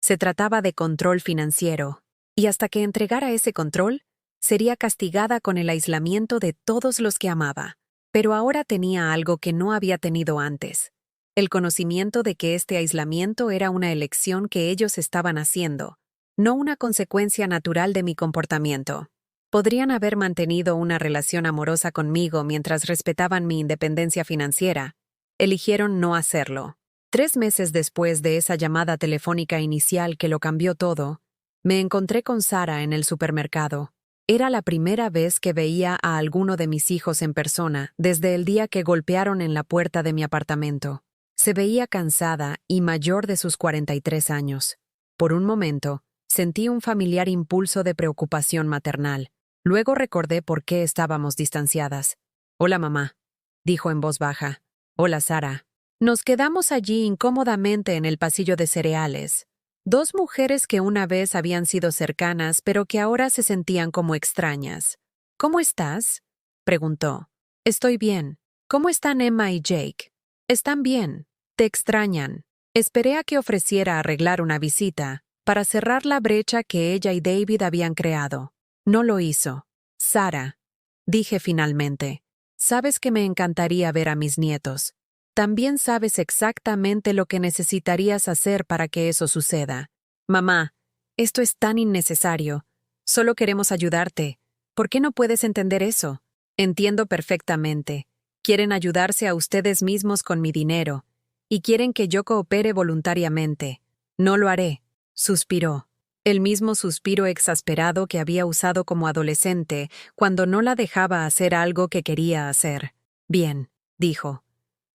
Se trataba de control financiero, y hasta que entregara ese control, sería castigada con el aislamiento de todos los que amaba. Pero ahora tenía algo que no había tenido antes: el conocimiento de que este aislamiento era una elección que ellos estaban haciendo, no una consecuencia natural de mi comportamiento. Podrían haber mantenido una relación amorosa conmigo mientras respetaban mi independencia financiera. Eligieron no hacerlo. 3 meses después de esa llamada telefónica inicial que lo cambió todo, me encontré con Sarah en el supermercado. Era la primera vez que veía a alguno de mis hijos en persona desde el día que golpearon en la puerta de mi apartamento. Se veía cansada y mayor de sus 43 años. Por un momento, sentí un familiar impulso de preocupación maternal. Luego recordé por qué estábamos distanciadas. «Hola, mamá», dijo en voz baja. «Hola, Sarah». Nos quedamos allí incómodamente en el pasillo de cereales. Dos mujeres que una vez habían sido cercanas, pero que ahora se sentían como extrañas. «¿Cómo estás?», preguntó. «Estoy bien. ¿Cómo están Emma y Jake?» «Están bien. Te extrañan». Esperé a que ofreciera arreglar una visita para cerrar la brecha que ella y David habían creado. No lo hizo. «Sarah», dije finalmente, «sabes que me encantaría ver a mis nietos. También sabes exactamente lo que necesitarías hacer para que eso suceda. Mamá, esto es tan innecesario. Solo queremos ayudarte. ¿Por qué no puedes entender eso? Entiendo perfectamente. Quieren ayudarse a ustedes mismos con mi dinero, y quieren que yo coopere voluntariamente. No lo haré», suspiró. El mismo suspiro exasperado que había usado como adolescente cuando no la dejaba hacer algo que quería hacer. «Bien», dijo.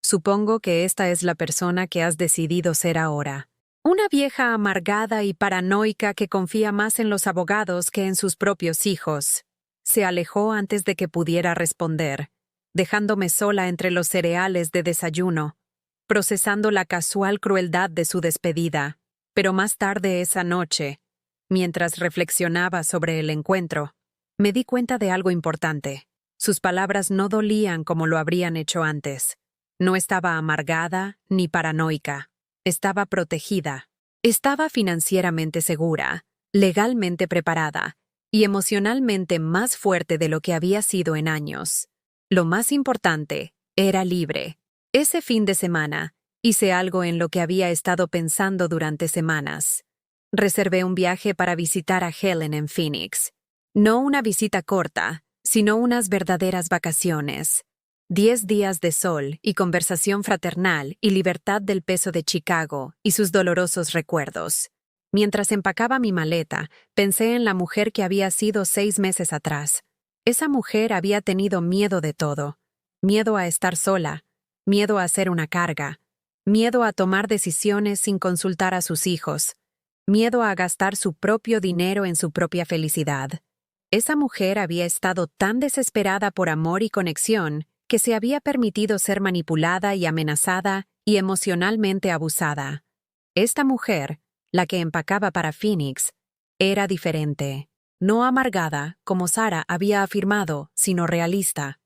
«Supongo que esta es la persona que has decidido ser ahora. Una vieja amargada y paranoica que confía más en los abogados que en sus propios hijos». Se alejó antes de que pudiera responder, dejándome sola entre los cereales de desayuno, procesando la casual crueldad de su despedida. Pero más tarde esa noche, mientras reflexionaba sobre el encuentro, me di cuenta de algo importante. Sus palabras no dolían como lo habrían hecho antes. No estaba amargada ni paranoica. Estaba protegida. Estaba financieramente segura, legalmente preparada y emocionalmente más fuerte de lo que había sido en años. Lo más importante, era libre. Ese fin de semana, hice algo en lo que había estado pensando durante semanas. Reservé un viaje para visitar a Helen en Phoenix. No una visita corta, sino unas verdaderas vacaciones. 10 días de sol y conversación fraternal y libertad del peso de Chicago y sus dolorosos recuerdos. Mientras empacaba mi maleta, pensé en la mujer que había sido 6 meses atrás. Esa mujer había tenido miedo de todo. Miedo a estar sola, miedo a ser una carga, miedo a tomar decisiones sin consultar a sus hijos, miedo a gastar su propio dinero en su propia felicidad. Esa mujer había estado tan desesperada por amor y conexión que se había permitido ser manipulada y amenazada y emocionalmente abusada. Esta mujer, la que empacaba para Phoenix, era diferente. No amargada, como Sarah había afirmado, sino realista.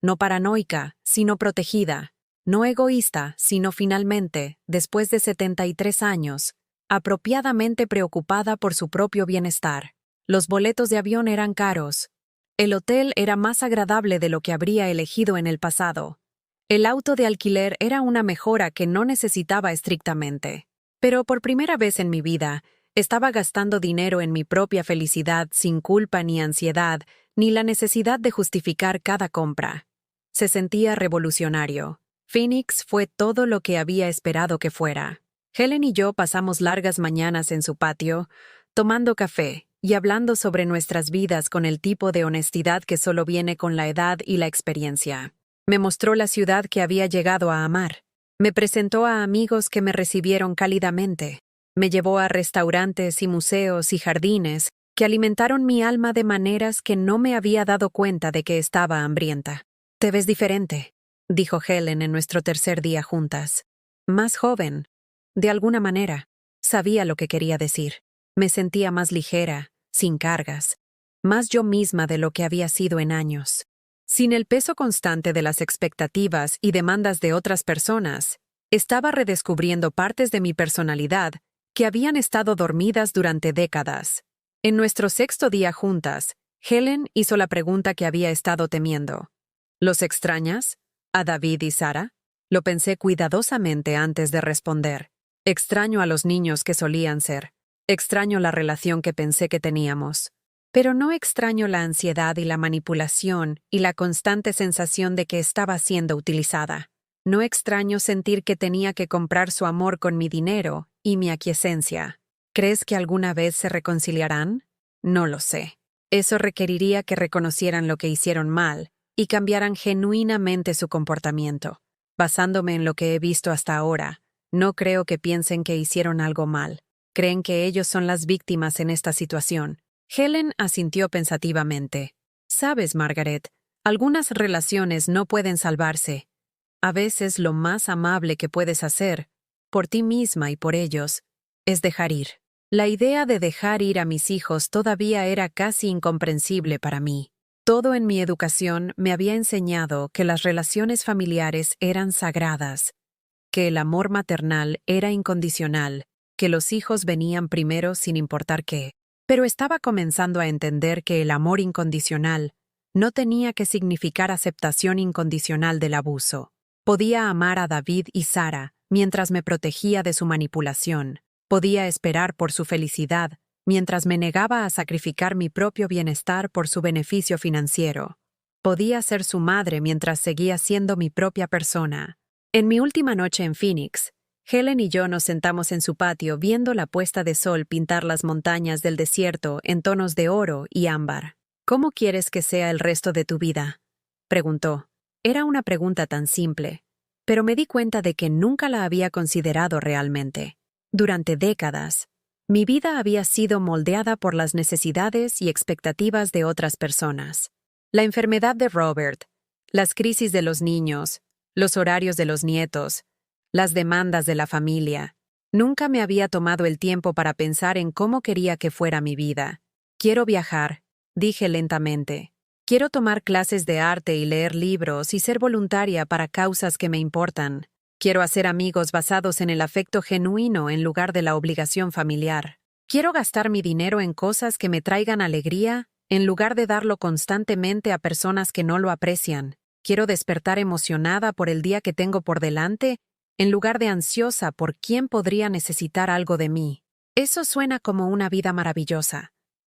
No paranoica, sino protegida. No egoísta, sino finalmente, después de 73 años, apropiadamente preocupada por su propio bienestar. Los boletos de avión eran caros. El hotel era más agradable de lo que habría elegido en el pasado. El auto de alquiler era una mejora que no necesitaba estrictamente. Pero por primera vez en mi vida, estaba gastando dinero en mi propia felicidad sin culpa ni ansiedad, ni la necesidad de justificar cada compra. Se sentía revolucionario. Phoenix fue todo lo que había esperado que fuera. Helen y yo pasamos largas mañanas en su patio, tomando café y hablando sobre nuestras vidas con el tipo de honestidad que solo viene con la edad y la experiencia. Me mostró la ciudad que había llegado a amar. Me presentó a amigos que me recibieron cálidamente. Me llevó a restaurantes y museos y jardines que alimentaron mi alma de maneras que no me había dado cuenta de que estaba hambrienta. «Te ves diferente», dijo Helen en nuestro tercer día juntas. «Más joven». De alguna manera, sabía lo que quería decir. Me sentía más ligera, sin cargas, más yo misma de lo que había sido en años. Sin el peso constante de las expectativas y demandas de otras personas, estaba redescubriendo partes de mi personalidad que habían estado dormidas durante décadas. En nuestro sexto día juntas, Helen hizo la pregunta que había estado temiendo. ¿Los extrañas? ¿A David y Sarah? Lo pensé cuidadosamente antes de responder. Extraño a los niños que solían ser. Extraño la relación que pensé que teníamos. Pero no extraño la ansiedad y la manipulación y la constante sensación de que estaba siendo utilizada. No extraño sentir que tenía que comprar su amor con mi dinero y mi aquiescencia. ¿Crees que alguna vez se reconciliarán? No lo sé. Eso requeriría que reconocieran lo que hicieron mal y cambiaran genuinamente su comportamiento. Basándome en lo que he visto hasta ahora, no creo que piensen que hicieron algo mal. Creen que ellos son las víctimas en esta situación. Helen asintió pensativamente. Sabes, Margaret, algunas relaciones no pueden salvarse. A veces lo más amable que puedes hacer, por ti misma y por ellos, es dejar ir. La idea de dejar ir a mis hijos todavía era casi incomprensible para mí. Todo en mi educación me había enseñado que las relaciones familiares eran sagradas, que el amor maternal era incondicional, que los hijos venían primero sin importar qué. Pero estaba comenzando a entender que el amor incondicional no tenía que significar aceptación incondicional del abuso. Podía amar a David y Sarah mientras me protegía de su manipulación. Podía esperar por su felicidad mientras me negaba a sacrificar mi propio bienestar por su beneficio financiero. Podía ser su madre mientras seguía siendo mi propia persona. En mi última noche en Phoenix, Helen y yo nos sentamos en su patio viendo la puesta de sol pintar las montañas del desierto en tonos de oro y ámbar. «¿Cómo quieres que sea el resto de tu vida?», preguntó. Era una pregunta tan simple, pero me di cuenta de que nunca la había considerado realmente. Durante décadas, mi vida había sido moldeada por las necesidades y expectativas de otras personas. La enfermedad de Robert, las crisis de los niños, los horarios de los nietos, las demandas de la familia. Nunca me había tomado el tiempo para pensar en cómo quería que fuera mi vida. «Quiero viajar», dije lentamente. «Quiero tomar clases de arte y leer libros y ser voluntaria para causas que me importan. Quiero hacer amigos basados en el afecto genuino en lugar de la obligación familiar. Quiero gastar mi dinero en cosas que me traigan alegría en lugar de darlo constantemente a personas que no lo aprecian. Quiero despertar emocionada por el día que tengo por delante en lugar de ansiosa por quién podría necesitar algo de mí». «Eso suena como una vida maravillosa»,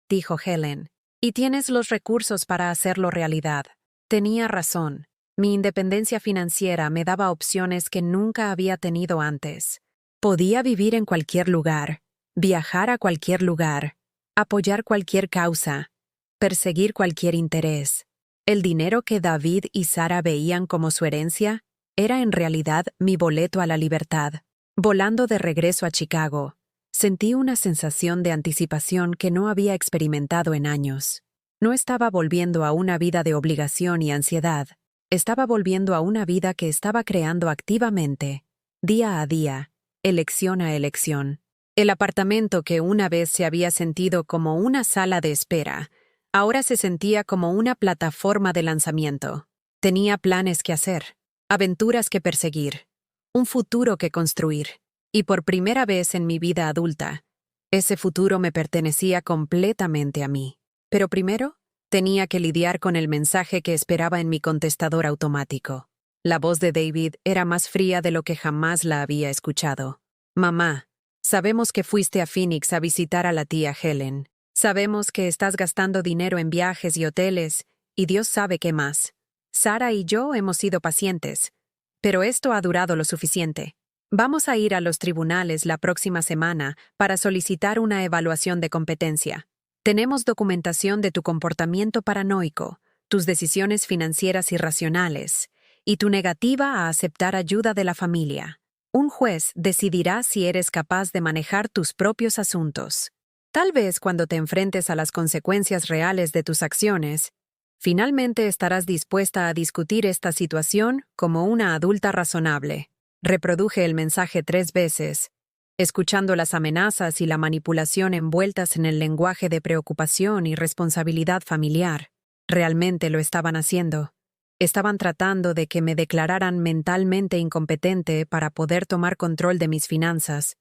dijo Helen. «Y tienes los recursos para hacerlo realidad». Tenía razón. Mi independencia financiera me daba opciones que nunca había tenido antes. Podía vivir en cualquier lugar, viajar a cualquier lugar, apoyar cualquier causa, perseguir cualquier interés. El dinero que David y Sarah veían como su herencia era en realidad mi boleto a la libertad. Volando de regreso a Chicago, sentí una sensación de anticipación que no había experimentado en años. No estaba volviendo a una vida de obligación y ansiedad. Estaba volviendo a una vida que estaba creando activamente, día a día, elección a elección. El apartamento que una vez se había sentido como una sala de espera, ahora se sentía como una plataforma de lanzamiento. Tenía planes que hacer, aventuras que perseguir, un futuro que construir. Y por primera vez en mi vida adulta, ese futuro me pertenecía completamente a mí. Pero primero, tenía que lidiar con el mensaje que esperaba en mi contestador automático. La voz de David era más fría de lo que jamás la había escuchado. Mamá, sabemos que fuiste a Phoenix a visitar a la tía Helen. Sabemos que estás gastando dinero en viajes y hoteles, y Dios sabe qué más. Sara y yo hemos sido pacientes, pero esto ha durado lo suficiente. Vamos a ir a los tribunales la próxima semana para solicitar una evaluación de competencia. Tenemos documentación de tu comportamiento paranoico, tus decisiones financieras irracionales y tu negativa a aceptar ayuda de la familia. Un juez decidirá si eres capaz de manejar tus propios asuntos. Tal vez cuando te enfrentes a las consecuencias reales de tus acciones, finalmente estarás dispuesta a discutir esta situación como una adulta razonable. Reproduje el mensaje 3 veces, escuchando las amenazas y la manipulación envueltas en el lenguaje de preocupación y responsabilidad familiar. Realmente lo estaban haciendo. Estaban tratando de que me declararan mentalmente incompetente para poder tomar control de mis finanzas.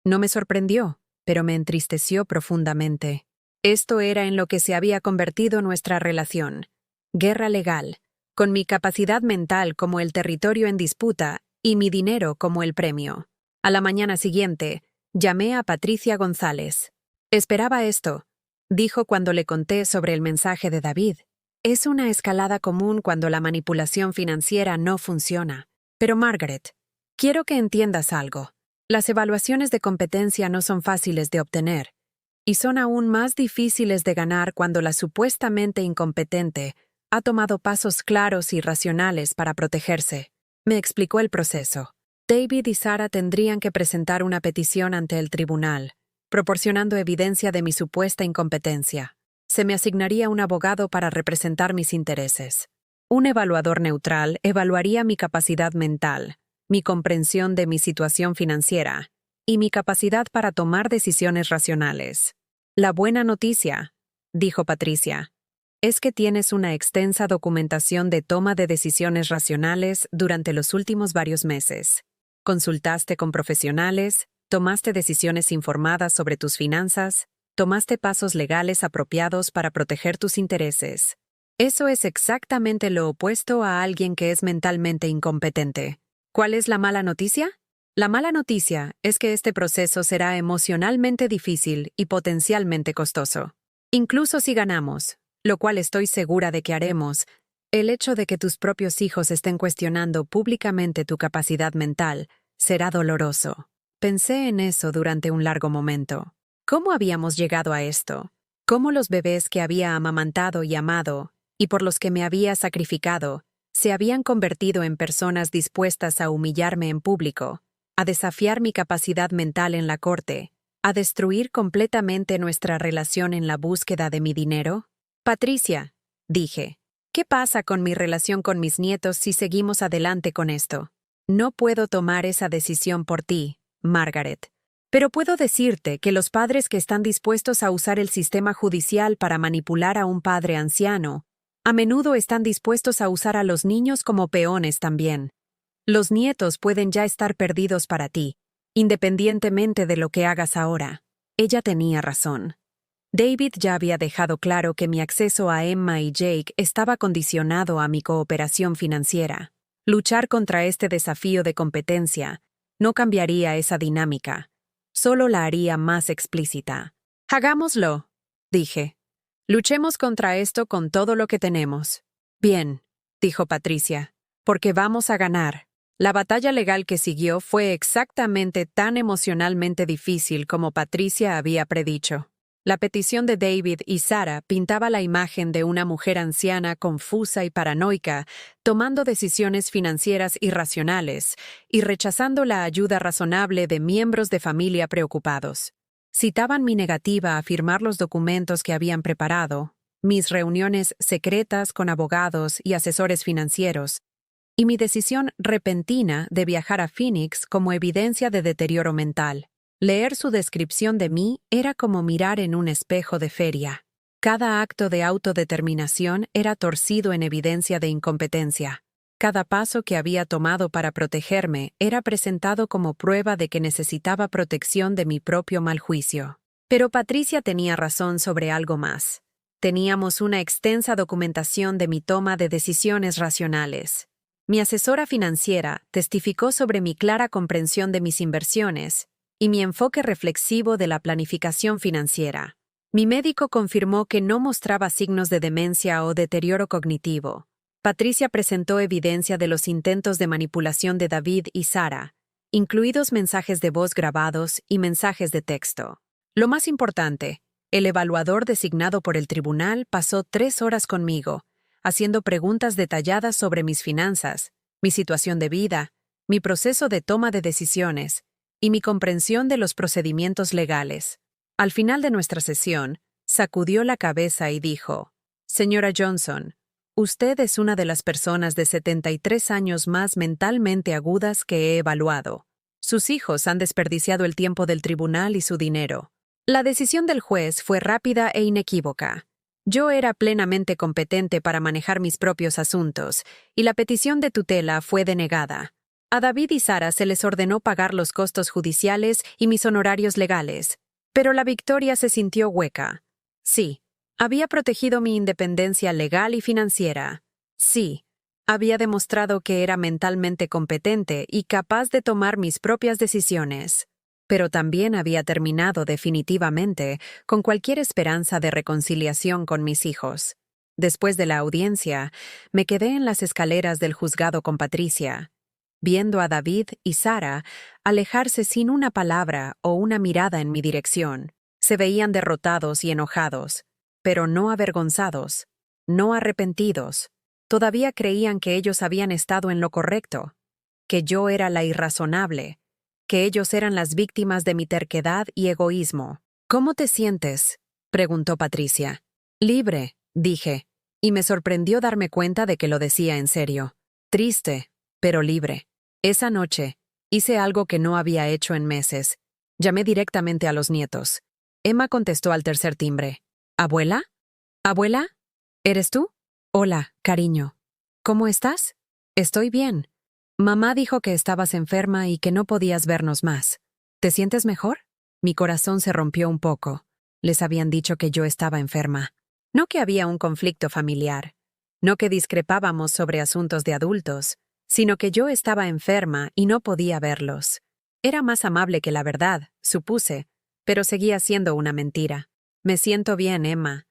No me sorprendió, pero me entristeció profundamente. Esto era en lo que se había convertido nuestra relación. Guerra legal, con mi capacidad mental como el territorio en disputa y mi dinero como el premio. A la mañana siguiente, llamé a Patricia González. Esperaba esto, dijo cuando le conté sobre el mensaje de David. Es una escalada común cuando la manipulación financiera no funciona. Pero Margaret, quiero que entiendas algo. Las evaluaciones de competencia no son fáciles de obtener, y son aún más difíciles de ganar cuando la supuestamente incompetente ha tomado pasos claros y racionales para protegerse. Me explicó el proceso. David y Sara tendrían que presentar una petición ante el tribunal, proporcionando evidencia de mi supuesta incompetencia. Se me asignaría un abogado para representar mis intereses. Un evaluador neutral evaluaría mi capacidad mental, mi comprensión de mi situación financiera y mi capacidad para tomar decisiones racionales. La buena noticia, dijo Patricia, es que tienes una extensa documentación de toma de decisiones racionales durante los últimos varios meses. Consultaste con profesionales, tomaste decisiones informadas sobre tus finanzas, tomaste pasos legales apropiados para proteger tus intereses. Eso es exactamente lo opuesto a alguien que es mentalmente incompetente. ¿Cuál es la mala noticia? La mala noticia es que este proceso será emocionalmente difícil y potencialmente costoso. Incluso si ganamos, lo cual estoy segura de que haremos, el hecho de que tus propios hijos estén cuestionando públicamente tu capacidad mental será doloroso. Pensé en eso durante un largo momento. ¿Cómo habíamos llegado a esto? ¿Cómo los bebés que había amamantado y amado, y por los que me había sacrificado, se habían convertido en personas dispuestas a humillarme en público, a desafiar mi capacidad mental en la corte, a destruir completamente nuestra relación en la búsqueda de mi dinero? Patricia, dije, ¿qué pasa con mi relación con mis nietos si seguimos adelante con esto? No puedo tomar esa decisión por ti, Margaret. Pero puedo decirte que los padres que están dispuestos a usar el sistema judicial para manipular a un padre anciano, a menudo están dispuestos a usar a los niños como peones también. Los nietos pueden ya estar perdidos para ti, independientemente de lo que hagas ahora. Ella tenía razón. David ya había dejado claro que mi acceso a Emma y Jake estaba condicionado a mi cooperación financiera. Luchar contra este desafío de competencia no cambiaría esa dinámica, solo la haría más explícita. Hagámoslo, dije. Luchemos contra esto con todo lo que tenemos. Bien, dijo Patricia, porque vamos a ganar. La batalla legal que siguió fue exactamente tan emocionalmente difícil como Patricia había predicho. La petición de David y Sara pintaba la imagen de una mujer anciana confusa y paranoica, tomando decisiones financieras irracionales y rechazando la ayuda razonable de miembros de familia preocupados. Citaban mi negativa a firmar los documentos que habían preparado, mis reuniones secretas con abogados y asesores financieros, y mi decisión repentina de viajar a Phoenix como evidencia de deterioro mental. Leer su descripción de mí era como mirar en un espejo de feria. Cada acto de autodeterminación era torcido en evidencia de incompetencia. Cada paso que había tomado para protegerme era presentado como prueba de que necesitaba protección de mi propio mal juicio. Pero Patricia tenía razón sobre algo más. Teníamos una extensa documentación de mi toma de decisiones racionales. Mi asesora financiera testificó sobre mi clara comprensión de mis inversiones y mi enfoque reflexivo de la planificación financiera. Mi médico confirmó que no mostraba signos de demencia o deterioro cognitivo. Patricia presentó evidencia de los intentos de manipulación de David y Sara, incluidos mensajes de voz grabados y mensajes de texto. Lo más importante, el evaluador designado por el tribunal pasó 3 horas conmigo, haciendo preguntas detalladas sobre mis finanzas, mi situación de vida, mi proceso de toma de decisiones y mi comprensión de los procedimientos legales. Al final de nuestra sesión, sacudió la cabeza y dijo: «Señora Johnson, usted es una de las personas de 73 años más mentalmente agudas que he evaluado. Sus hijos han desperdiciado el tiempo del tribunal y su dinero». La decisión del juez fue rápida e inequívoca. Yo era plenamente competente para manejar mis propios asuntos, y la petición de tutela fue denegada. A David y Sara se les ordenó pagar los costos judiciales y mis honorarios legales, pero la victoria se sintió hueca. Sí, había protegido mi independencia legal y financiera. Sí, había demostrado que era mentalmente competente y capaz de tomar mis propias decisiones. Pero también había terminado definitivamente con cualquier esperanza de reconciliación con mis hijos. Después de la audiencia, me quedé en las escaleras del juzgado con Patricia, viendo a David y Sara alejarse sin una palabra o una mirada en mi dirección. Se veían derrotados y enojados, pero no avergonzados, no arrepentidos. Todavía creían que ellos habían estado en lo correcto, que yo era la irrazonable, que ellos eran las víctimas de mi terquedad y egoísmo. «¿Cómo te sientes?», preguntó Patricia. «Libre», dije, y me sorprendió darme cuenta de que lo decía en serio. «Triste, pero libre». Esa noche, hice algo que no había hecho en meses. Llamé directamente a los nietos. Emma contestó al tercer timbre. «¿Abuela? ¿Abuela? ¿Eres tú?» «Hola, cariño. ¿Cómo estás?» «Estoy bien. Mamá dijo que estabas enferma y que no podías vernos más. ¿Te sientes mejor?» Mi corazón se rompió un poco. Les habían dicho que yo estaba enferma. No que había un conflicto familiar. No que discrepábamos sobre asuntos de adultos, sino que yo estaba enferma y no podía verlos. Era más amable que la verdad, supuse, pero seguía siendo una mentira. «Me siento bien, Emma.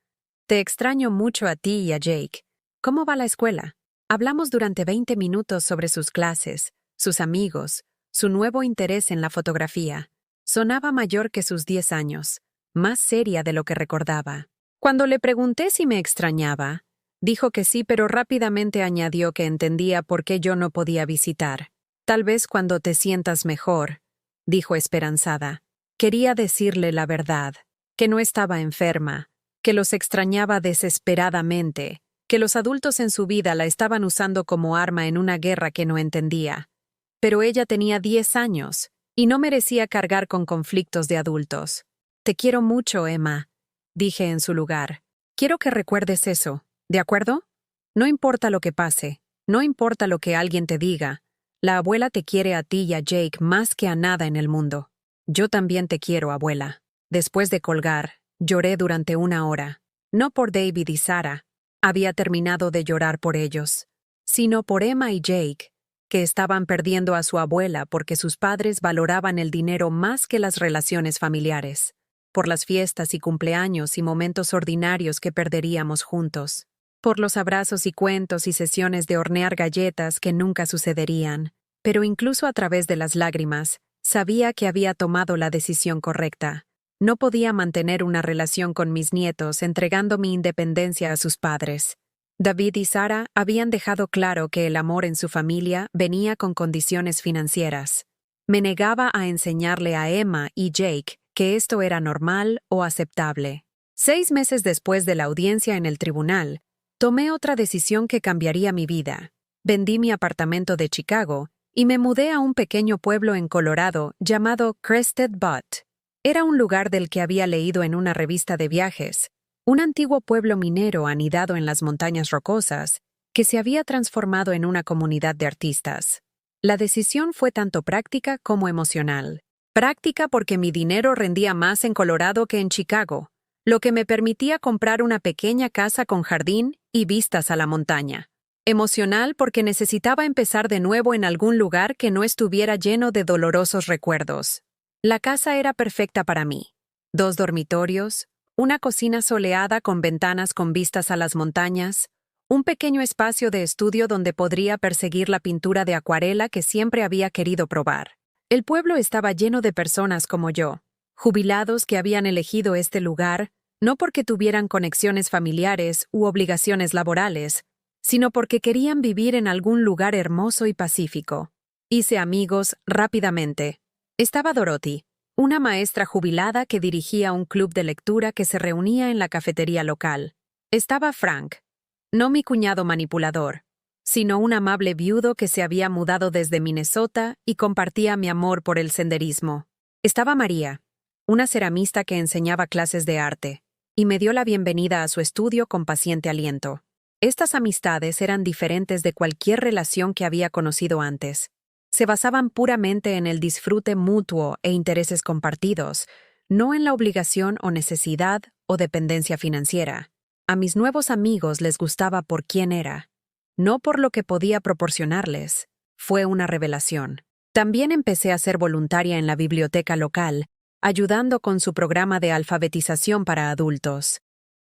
Te extraño mucho a ti y a Jake. ¿Cómo va la escuela?» Hablamos durante 20 minutos sobre sus clases, sus amigos, su nuevo interés en la fotografía. Sonaba mayor que sus 10 años, más seria de lo que recordaba. Cuando le pregunté si me extrañaba, dijo que sí, pero rápidamente añadió que entendía por qué yo no podía visitar. «Tal vez cuando te sientas mejor», dijo esperanzada. Quería decirle la verdad, que no estaba enferma, que los extrañaba desesperadamente, que los adultos en su vida la estaban usando como arma en una guerra que no entendía. Pero ella tenía 10 años y no merecía cargar con conflictos de adultos. «Te quiero mucho, Emma», dije en su lugar. «Quiero que recuerdes eso, ¿de acuerdo? No importa lo que pase, no importa lo que alguien te diga, la abuela te quiere a ti y a Jake más que a nada en el mundo». «Yo también te quiero, abuela». Después de colgar, lloré durante 1 hora. No por David y Sara. Había terminado de llorar por ellos, sino por Emma y Jake, que estaban perdiendo a su abuela porque sus padres valoraban el dinero más que las relaciones familiares, por las fiestas y cumpleaños y momentos ordinarios que perderíamos juntos, por los abrazos y cuentos y sesiones de hornear galletas que nunca sucederían. Pero incluso a través de las lágrimas, sabía que había tomado la decisión correcta. No podía mantener una relación con mis nietos entregando mi independencia a sus padres. David y Sara habían dejado claro que el amor en su familia venía con condiciones financieras. Me negaba a enseñarle a Emma y Jake que esto era normal o aceptable. 6 meses después de la audiencia en el tribunal, tomé otra decisión que cambiaría mi vida. Vendí mi apartamento de Chicago y me mudé a un pequeño pueblo en Colorado llamado Crested Butte. Era un lugar del que había leído en una revista de viajes, un antiguo pueblo minero anidado en las montañas rocosas, que se había transformado en una comunidad de artistas. La decisión fue tanto práctica como emocional. Práctica porque mi dinero rendía más en Colorado que en Chicago, lo que me permitía comprar una pequeña casa con jardín y vistas a la montaña. Emocional porque necesitaba empezar de nuevo en algún lugar que no estuviera lleno de dolorosos recuerdos. La casa era perfecta para mí. 2 dormitorios, una cocina soleada con ventanas con vistas a las montañas, un pequeño espacio de estudio donde podría perseguir la pintura de acuarela que siempre había querido probar. El pueblo estaba lleno de personas como yo, jubilados que habían elegido este lugar no porque tuvieran conexiones familiares u obligaciones laborales, sino porque querían vivir en algún lugar hermoso y pacífico. Hice amigos rápidamente. Estaba Dorothy, una maestra jubilada que dirigía un club de lectura que se reunía en la cafetería local. Estaba Frank, no mi cuñado manipulador, sino un amable viudo que se había mudado desde Minnesota y compartía mi amor por el senderismo. Estaba María, una ceramista que enseñaba clases de arte, y me dio la bienvenida a su estudio con paciente aliento. Estas amistades eran diferentes de cualquier relación que había conocido antes. Se basaban puramente en el disfrute mutuo e intereses compartidos, no en la obligación o necesidad o dependencia financiera. A mis nuevos amigos les gustaba por quién era, no por lo que podía proporcionarles. Fue una revelación. También empecé a ser voluntaria en la biblioteca local, ayudando con su programa de alfabetización para adultos.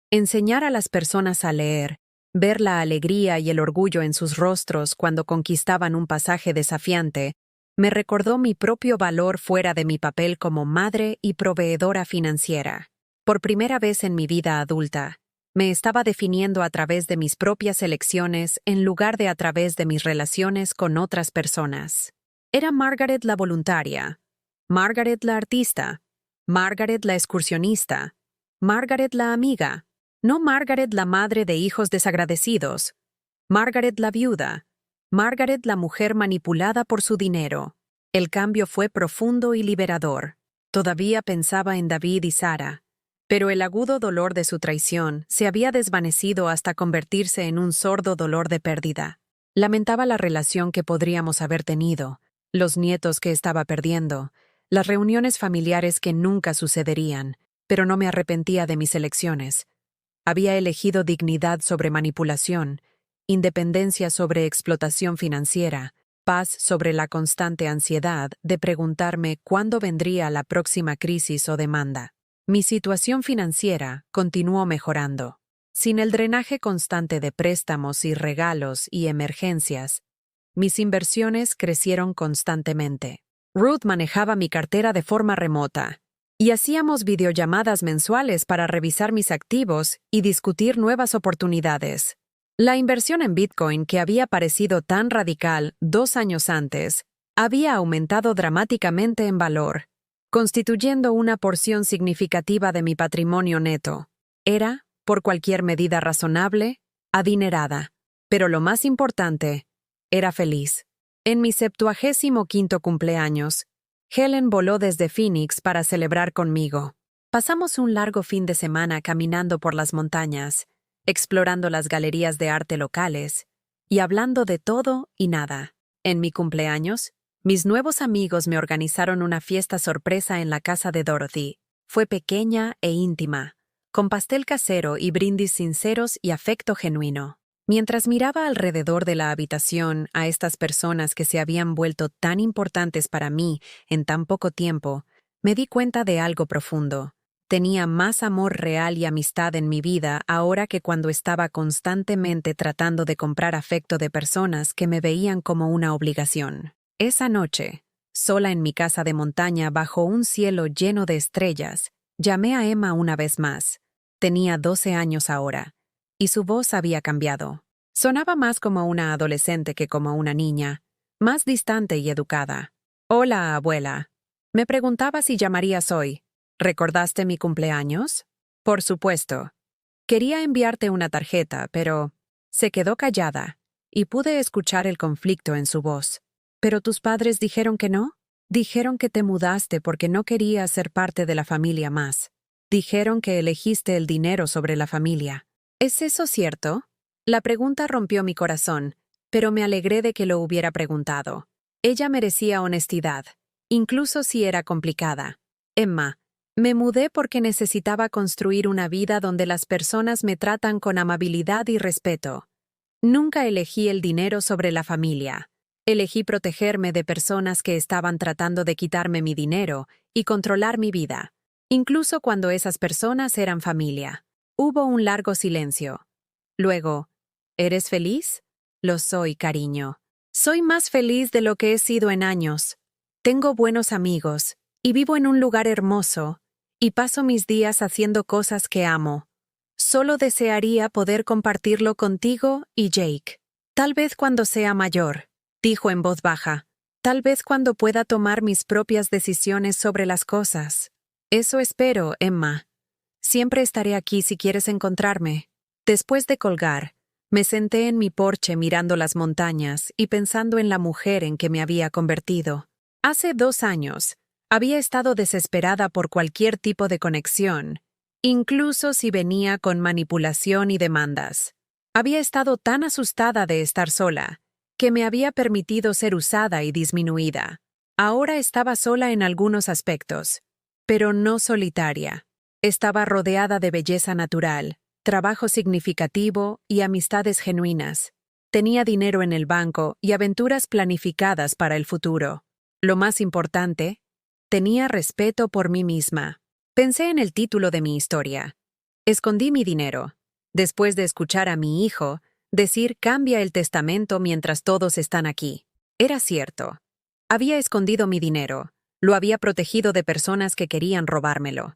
Enseñar a las personas a leer, ver la alegría y el orgullo en sus rostros cuando conquistaban un pasaje desafiante, me recordó mi propio valor fuera de mi papel como madre y proveedora financiera. Por primera vez en mi vida adulta, me estaba definiendo a través de mis propias elecciones en lugar de a través de mis relaciones con otras personas. Era Margaret la voluntaria, Margaret la artista, Margaret la excursionista, Margaret la amiga, no Margaret la madre de hijos desagradecidos, Margaret la viuda, Margaret la mujer manipulada por su dinero. El cambio fue profundo y liberador. Todavía pensaba en David y Sara, pero el agudo dolor de su traición se había desvanecido hasta convertirse en un sordo dolor de pérdida. Lamentaba la relación que podríamos haber tenido, los nietos que estaba perdiendo, las reuniones familiares que nunca sucederían, pero no me arrepentía de mis elecciones. Había elegido dignidad sobre manipulación, independencia sobre explotación financiera, paz sobre la constante ansiedad de preguntarme cuándo vendría la próxima crisis o demanda. Mi situación financiera continuó mejorando. Sin el drenaje constante de préstamos y regalos y emergencias, mis inversiones crecieron constantemente. Ruth manejaba mi cartera de forma remota, y hacíamos videollamadas mensuales para revisar mis activos y discutir nuevas oportunidades. La inversión en Bitcoin, que había parecido tan radical 2 años antes, había aumentado dramáticamente en valor, constituyendo una porción significativa de mi patrimonio neto. Era, por cualquier medida razonable, adinerada. Pero lo más importante, era feliz. En mi 75º cumpleaños, Helen voló desde Phoenix para celebrar conmigo. Pasamos un largo fin de semana caminando por las montañas, explorando las galerías de arte locales y hablando de todo y nada. En mi cumpleaños, mis nuevos amigos me organizaron una fiesta sorpresa en la casa de Dorothy. Fue pequeña e íntima, con pastel casero y brindis sinceros y afecto genuino. Mientras miraba alrededor de la habitación a estas personas que se habían vuelto tan importantes para mí en tan poco tiempo, me di cuenta de algo profundo. Tenía más amor real y amistad en mi vida ahora que cuando estaba constantemente tratando de comprar afecto de personas que me veían como una obligación. Esa noche, sola en mi casa de montaña bajo un cielo lleno de estrellas, llamé a Emma una vez más. Tenía 12 años ahora, y su voz había cambiado. Sonaba más como una adolescente que como una niña, más distante y educada. «Hola, abuela. Me preguntaba si llamarías hoy. ¿Recordaste mi cumpleaños?» Por supuesto. Quería enviarte una tarjeta, pero se quedó callada, y pude escuchar el conflicto en su voz. ¿Pero tus padres dijeron que no? Dijeron que te mudaste porque no querías ser parte de la familia más. Dijeron que elegiste el dinero sobre la familia. ¿Es eso cierto? La pregunta rompió mi corazón, pero me alegré de que lo hubiera preguntado. Ella merecía honestidad, incluso si era complicada. Emma, me mudé porque necesitaba construir una vida donde las personas me tratan con amabilidad y respeto. Nunca elegí el dinero sobre la familia. Elegí protegerme de personas que estaban tratando de quitarme mi dinero y controlar mi vida, incluso cuando esas personas eran familia. Hubo un largo silencio. Luego, ¿eres feliz? Lo soy, cariño. Soy más feliz de lo que he sido en años. Tengo buenos amigos, y vivo en un lugar hermoso, y paso mis días haciendo cosas que amo. Solo desearía poder compartirlo contigo y Jake. Tal vez cuando sea mayor, dijo en voz baja. Tal vez cuando pueda tomar mis propias decisiones sobre las cosas. Eso espero, Emma. Siempre estaré aquí si quieres encontrarme. Después de colgar, me senté en mi porche mirando las montañas y pensando en la mujer en que me había convertido. Hace 2 años, había estado desesperada por cualquier tipo de conexión, incluso si venía con manipulación y demandas. Había estado tan asustada de estar sola, que me había permitido ser usada y disminuida. Ahora estaba sola en algunos aspectos, pero no solitaria. Estaba rodeada de belleza natural, trabajo significativo y amistades genuinas. Tenía dinero en el banco y aventuras planificadas para el futuro. Lo más importante, tenía respeto por mí misma. Pensé en el título de mi historia. Escondí mi dinero. Después de escuchar a mi hijo decir cambia el testamento mientras todos están aquí. Era cierto. Había escondido mi dinero. Lo había protegido de personas que querían robármelo.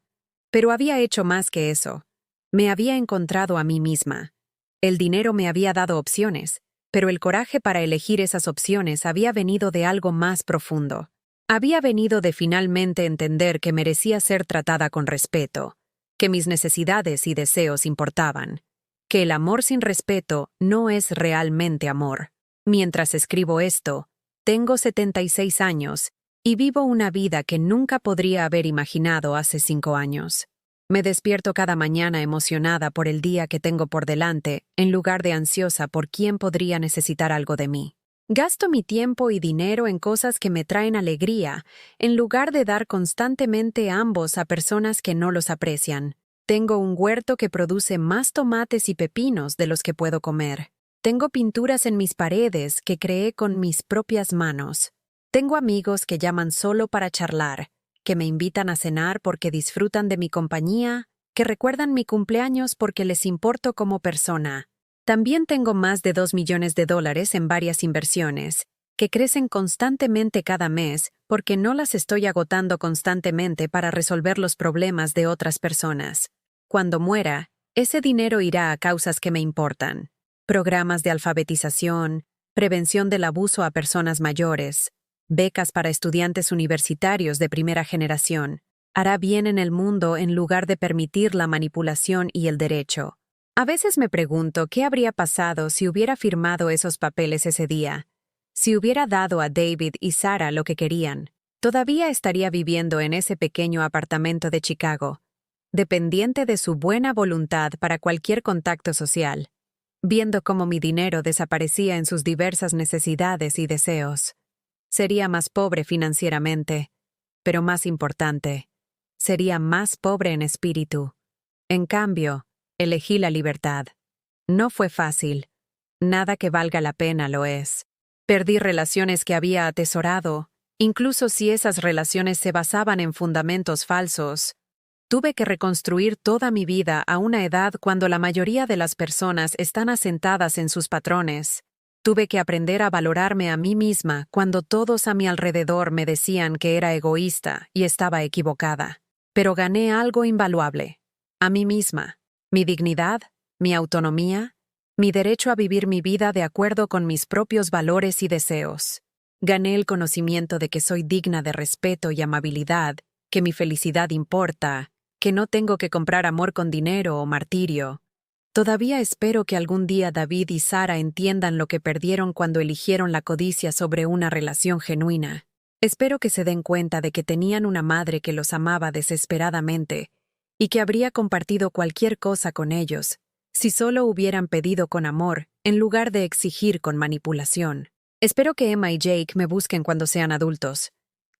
Pero había hecho más que eso. Me había encontrado a mí misma. El dinero me había dado opciones, pero el coraje para elegir esas opciones había venido de algo más profundo. Había venido de finalmente entender que merecía ser tratada con respeto, que mis necesidades y deseos importaban, que el amor sin respeto no es realmente amor. Mientras escribo esto, tengo 76 años y vivo una vida que nunca podría haber imaginado hace 5 años. Me despierto cada mañana emocionada por el día que tengo por delante, en lugar de ansiosa por quién podría necesitar algo de mí. Gasto mi tiempo y dinero en cosas que me traen alegría, en lugar de dar constantemente ambos a personas que no los aprecian. Tengo un huerto que produce más tomates y pepinos de los que puedo comer. Tengo pinturas en mis paredes que creé con mis propias manos. Tengo amigos que llaman solo para charlar, que me invitan a cenar porque disfrutan de mi compañía, que recuerdan mi cumpleaños porque les importo como persona. También tengo más de $2 millones en varias inversiones, que crecen constantemente cada mes porque no las estoy agotando constantemente para resolver los problemas de otras personas. Cuando muera, ese dinero irá a causas que me importan. Programas de alfabetización, prevención del abuso a personas mayores, becas para estudiantes universitarios de primera generación. Hará bien en el mundo en lugar de permitir la manipulación y el derecho. A veces me pregunto qué habría pasado si hubiera firmado esos papeles ese día. Si hubiera dado a David y Sarah lo que querían, todavía estaría viviendo en ese pequeño apartamento de Chicago, dependiente de su buena voluntad para cualquier contacto social, viendo cómo mi dinero desaparecía en sus diversas necesidades y deseos. Sería más pobre financieramente, pero más importante, sería más pobre en espíritu. En cambio, elegí la libertad. No fue fácil. Nada que valga la pena lo es. Perdí relaciones que había atesorado, incluso si esas relaciones se basaban en fundamentos falsos. Tuve que reconstruir toda mi vida a una edad cuando la mayoría de las personas están asentadas en sus patrones. Tuve que aprender a valorarme a mí misma cuando todos a mi alrededor me decían que era egoísta y estaba equivocada. Pero gané algo invaluable. A mí misma. Mi dignidad, mi autonomía, mi derecho a vivir mi vida de acuerdo con mis propios valores y deseos. Gané el conocimiento de que soy digna de respeto y amabilidad, que mi felicidad importa, que no tengo que comprar amor con dinero o martirio. Todavía espero que algún día David y Sara entiendan lo que perdieron cuando eligieron la codicia sobre una relación genuina. Espero que se den cuenta de que tenían una madre que los amaba desesperadamente y que habría compartido cualquier cosa con ellos si solo hubieran pedido con amor en lugar de exigir con manipulación. Espero que Emma y Jake me busquen cuando sean adultos,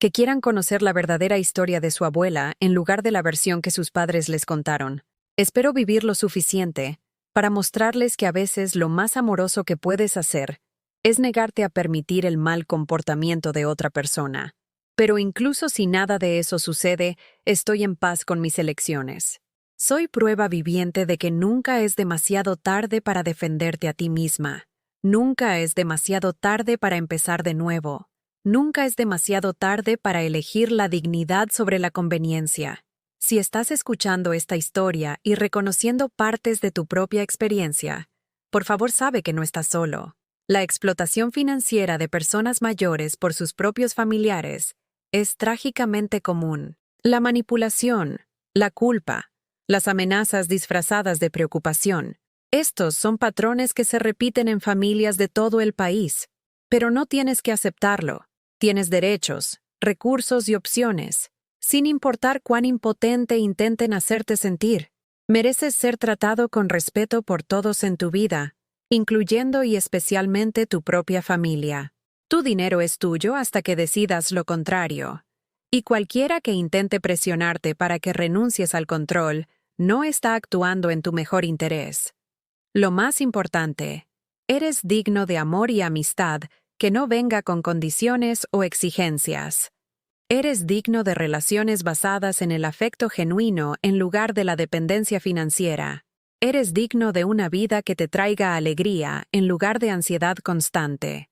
que quieran conocer la verdadera historia de su abuela en lugar de la versión que sus padres les contaron. Espero vivir lo suficiente para mostrarles que a veces lo más amoroso que puedes hacer es negarte a permitir el mal comportamiento de otra persona. Pero incluso si nada de eso sucede, estoy en paz con mis elecciones. Soy prueba viviente de que nunca es demasiado tarde para defenderte a ti misma. Nunca es demasiado tarde para empezar de nuevo. Nunca es demasiado tarde para elegir la dignidad sobre la conveniencia. Si estás escuchando esta historia y reconociendo partes de tu propia experiencia, por favor sabe que no estás solo. La explotación financiera de personas mayores por sus propios familiares es trágicamente común. La manipulación, la culpa, las amenazas disfrazadas de preocupación. Estos son patrones que se repiten en familias de todo el país. Pero no tienes que aceptarlo. Tienes derechos, recursos y opciones. Sin importar cuán impotente intenten hacerte sentir, mereces ser tratado con respeto por todos en tu vida, incluyendo y especialmente tu propia familia. Tu dinero es tuyo hasta que decidas lo contrario. Y cualquiera que intente presionarte para que renuncies al control, no está actuando en tu mejor interés. Lo más importante, eres digno de amor y amistad que no venga con condiciones o exigencias. Eres digno de relaciones basadas en el afecto genuino en lugar de la dependencia financiera. Eres digno de una vida que te traiga alegría en lugar de ansiedad constante.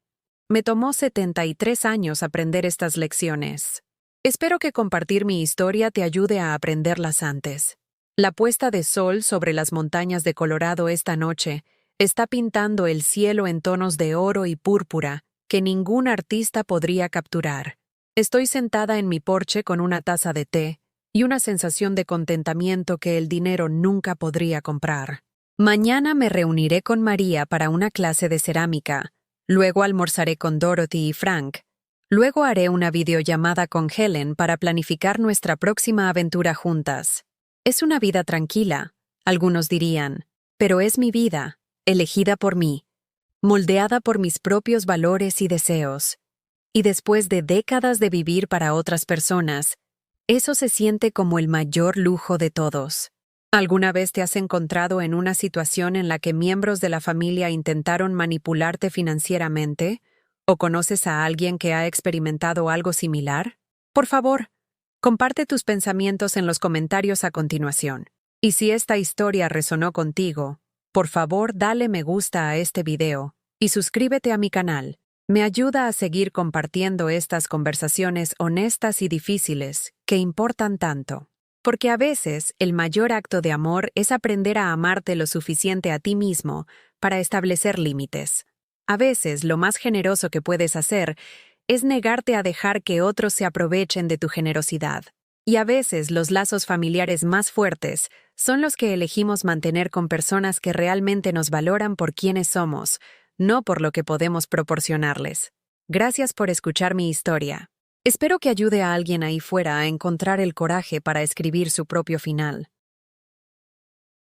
Me tomó 73 años aprender estas lecciones. Espero que compartir mi historia te ayude a aprenderlas antes. La puesta de sol sobre las montañas de Colorado esta noche está pintando el cielo en tonos de oro y púrpura que ningún artista podría capturar. Estoy sentada en mi porche con una taza de té y una sensación de contentamiento que el dinero nunca podría comprar. Mañana me reuniré con María para una clase de cerámica. Luego almorzaré con Dorothy y Frank. Luego haré una videollamada con Helen para planificar nuestra próxima aventura juntas. Es una vida tranquila, algunos dirían, pero es mi vida, elegida por mí, moldeada por mis propios valores y deseos. Y después de décadas de vivir para otras personas, eso se siente como el mayor lujo de todos. ¿Alguna vez te has encontrado en una situación en la que miembros de la familia intentaron manipularte financieramente? ¿O conoces a alguien que ha experimentado algo similar? Por favor, comparte tus pensamientos en los comentarios a continuación. Y si esta historia resonó contigo, por favor dale me gusta a este video y suscríbete a mi canal. Me ayuda a seguir compartiendo estas conversaciones honestas y difíciles que importan tanto. Porque a veces el mayor acto de amor es aprender a amarte lo suficiente a ti mismo para establecer límites. A veces lo más generoso que puedes hacer es negarte a dejar que otros se aprovechen de tu generosidad. Y a veces los lazos familiares más fuertes son los que elegimos mantener con personas que realmente nos valoran por quienes somos, no por lo que podemos proporcionarles. Gracias por escuchar mi historia. Espero que ayude a alguien ahí fuera a encontrar el coraje para escribir su propio final.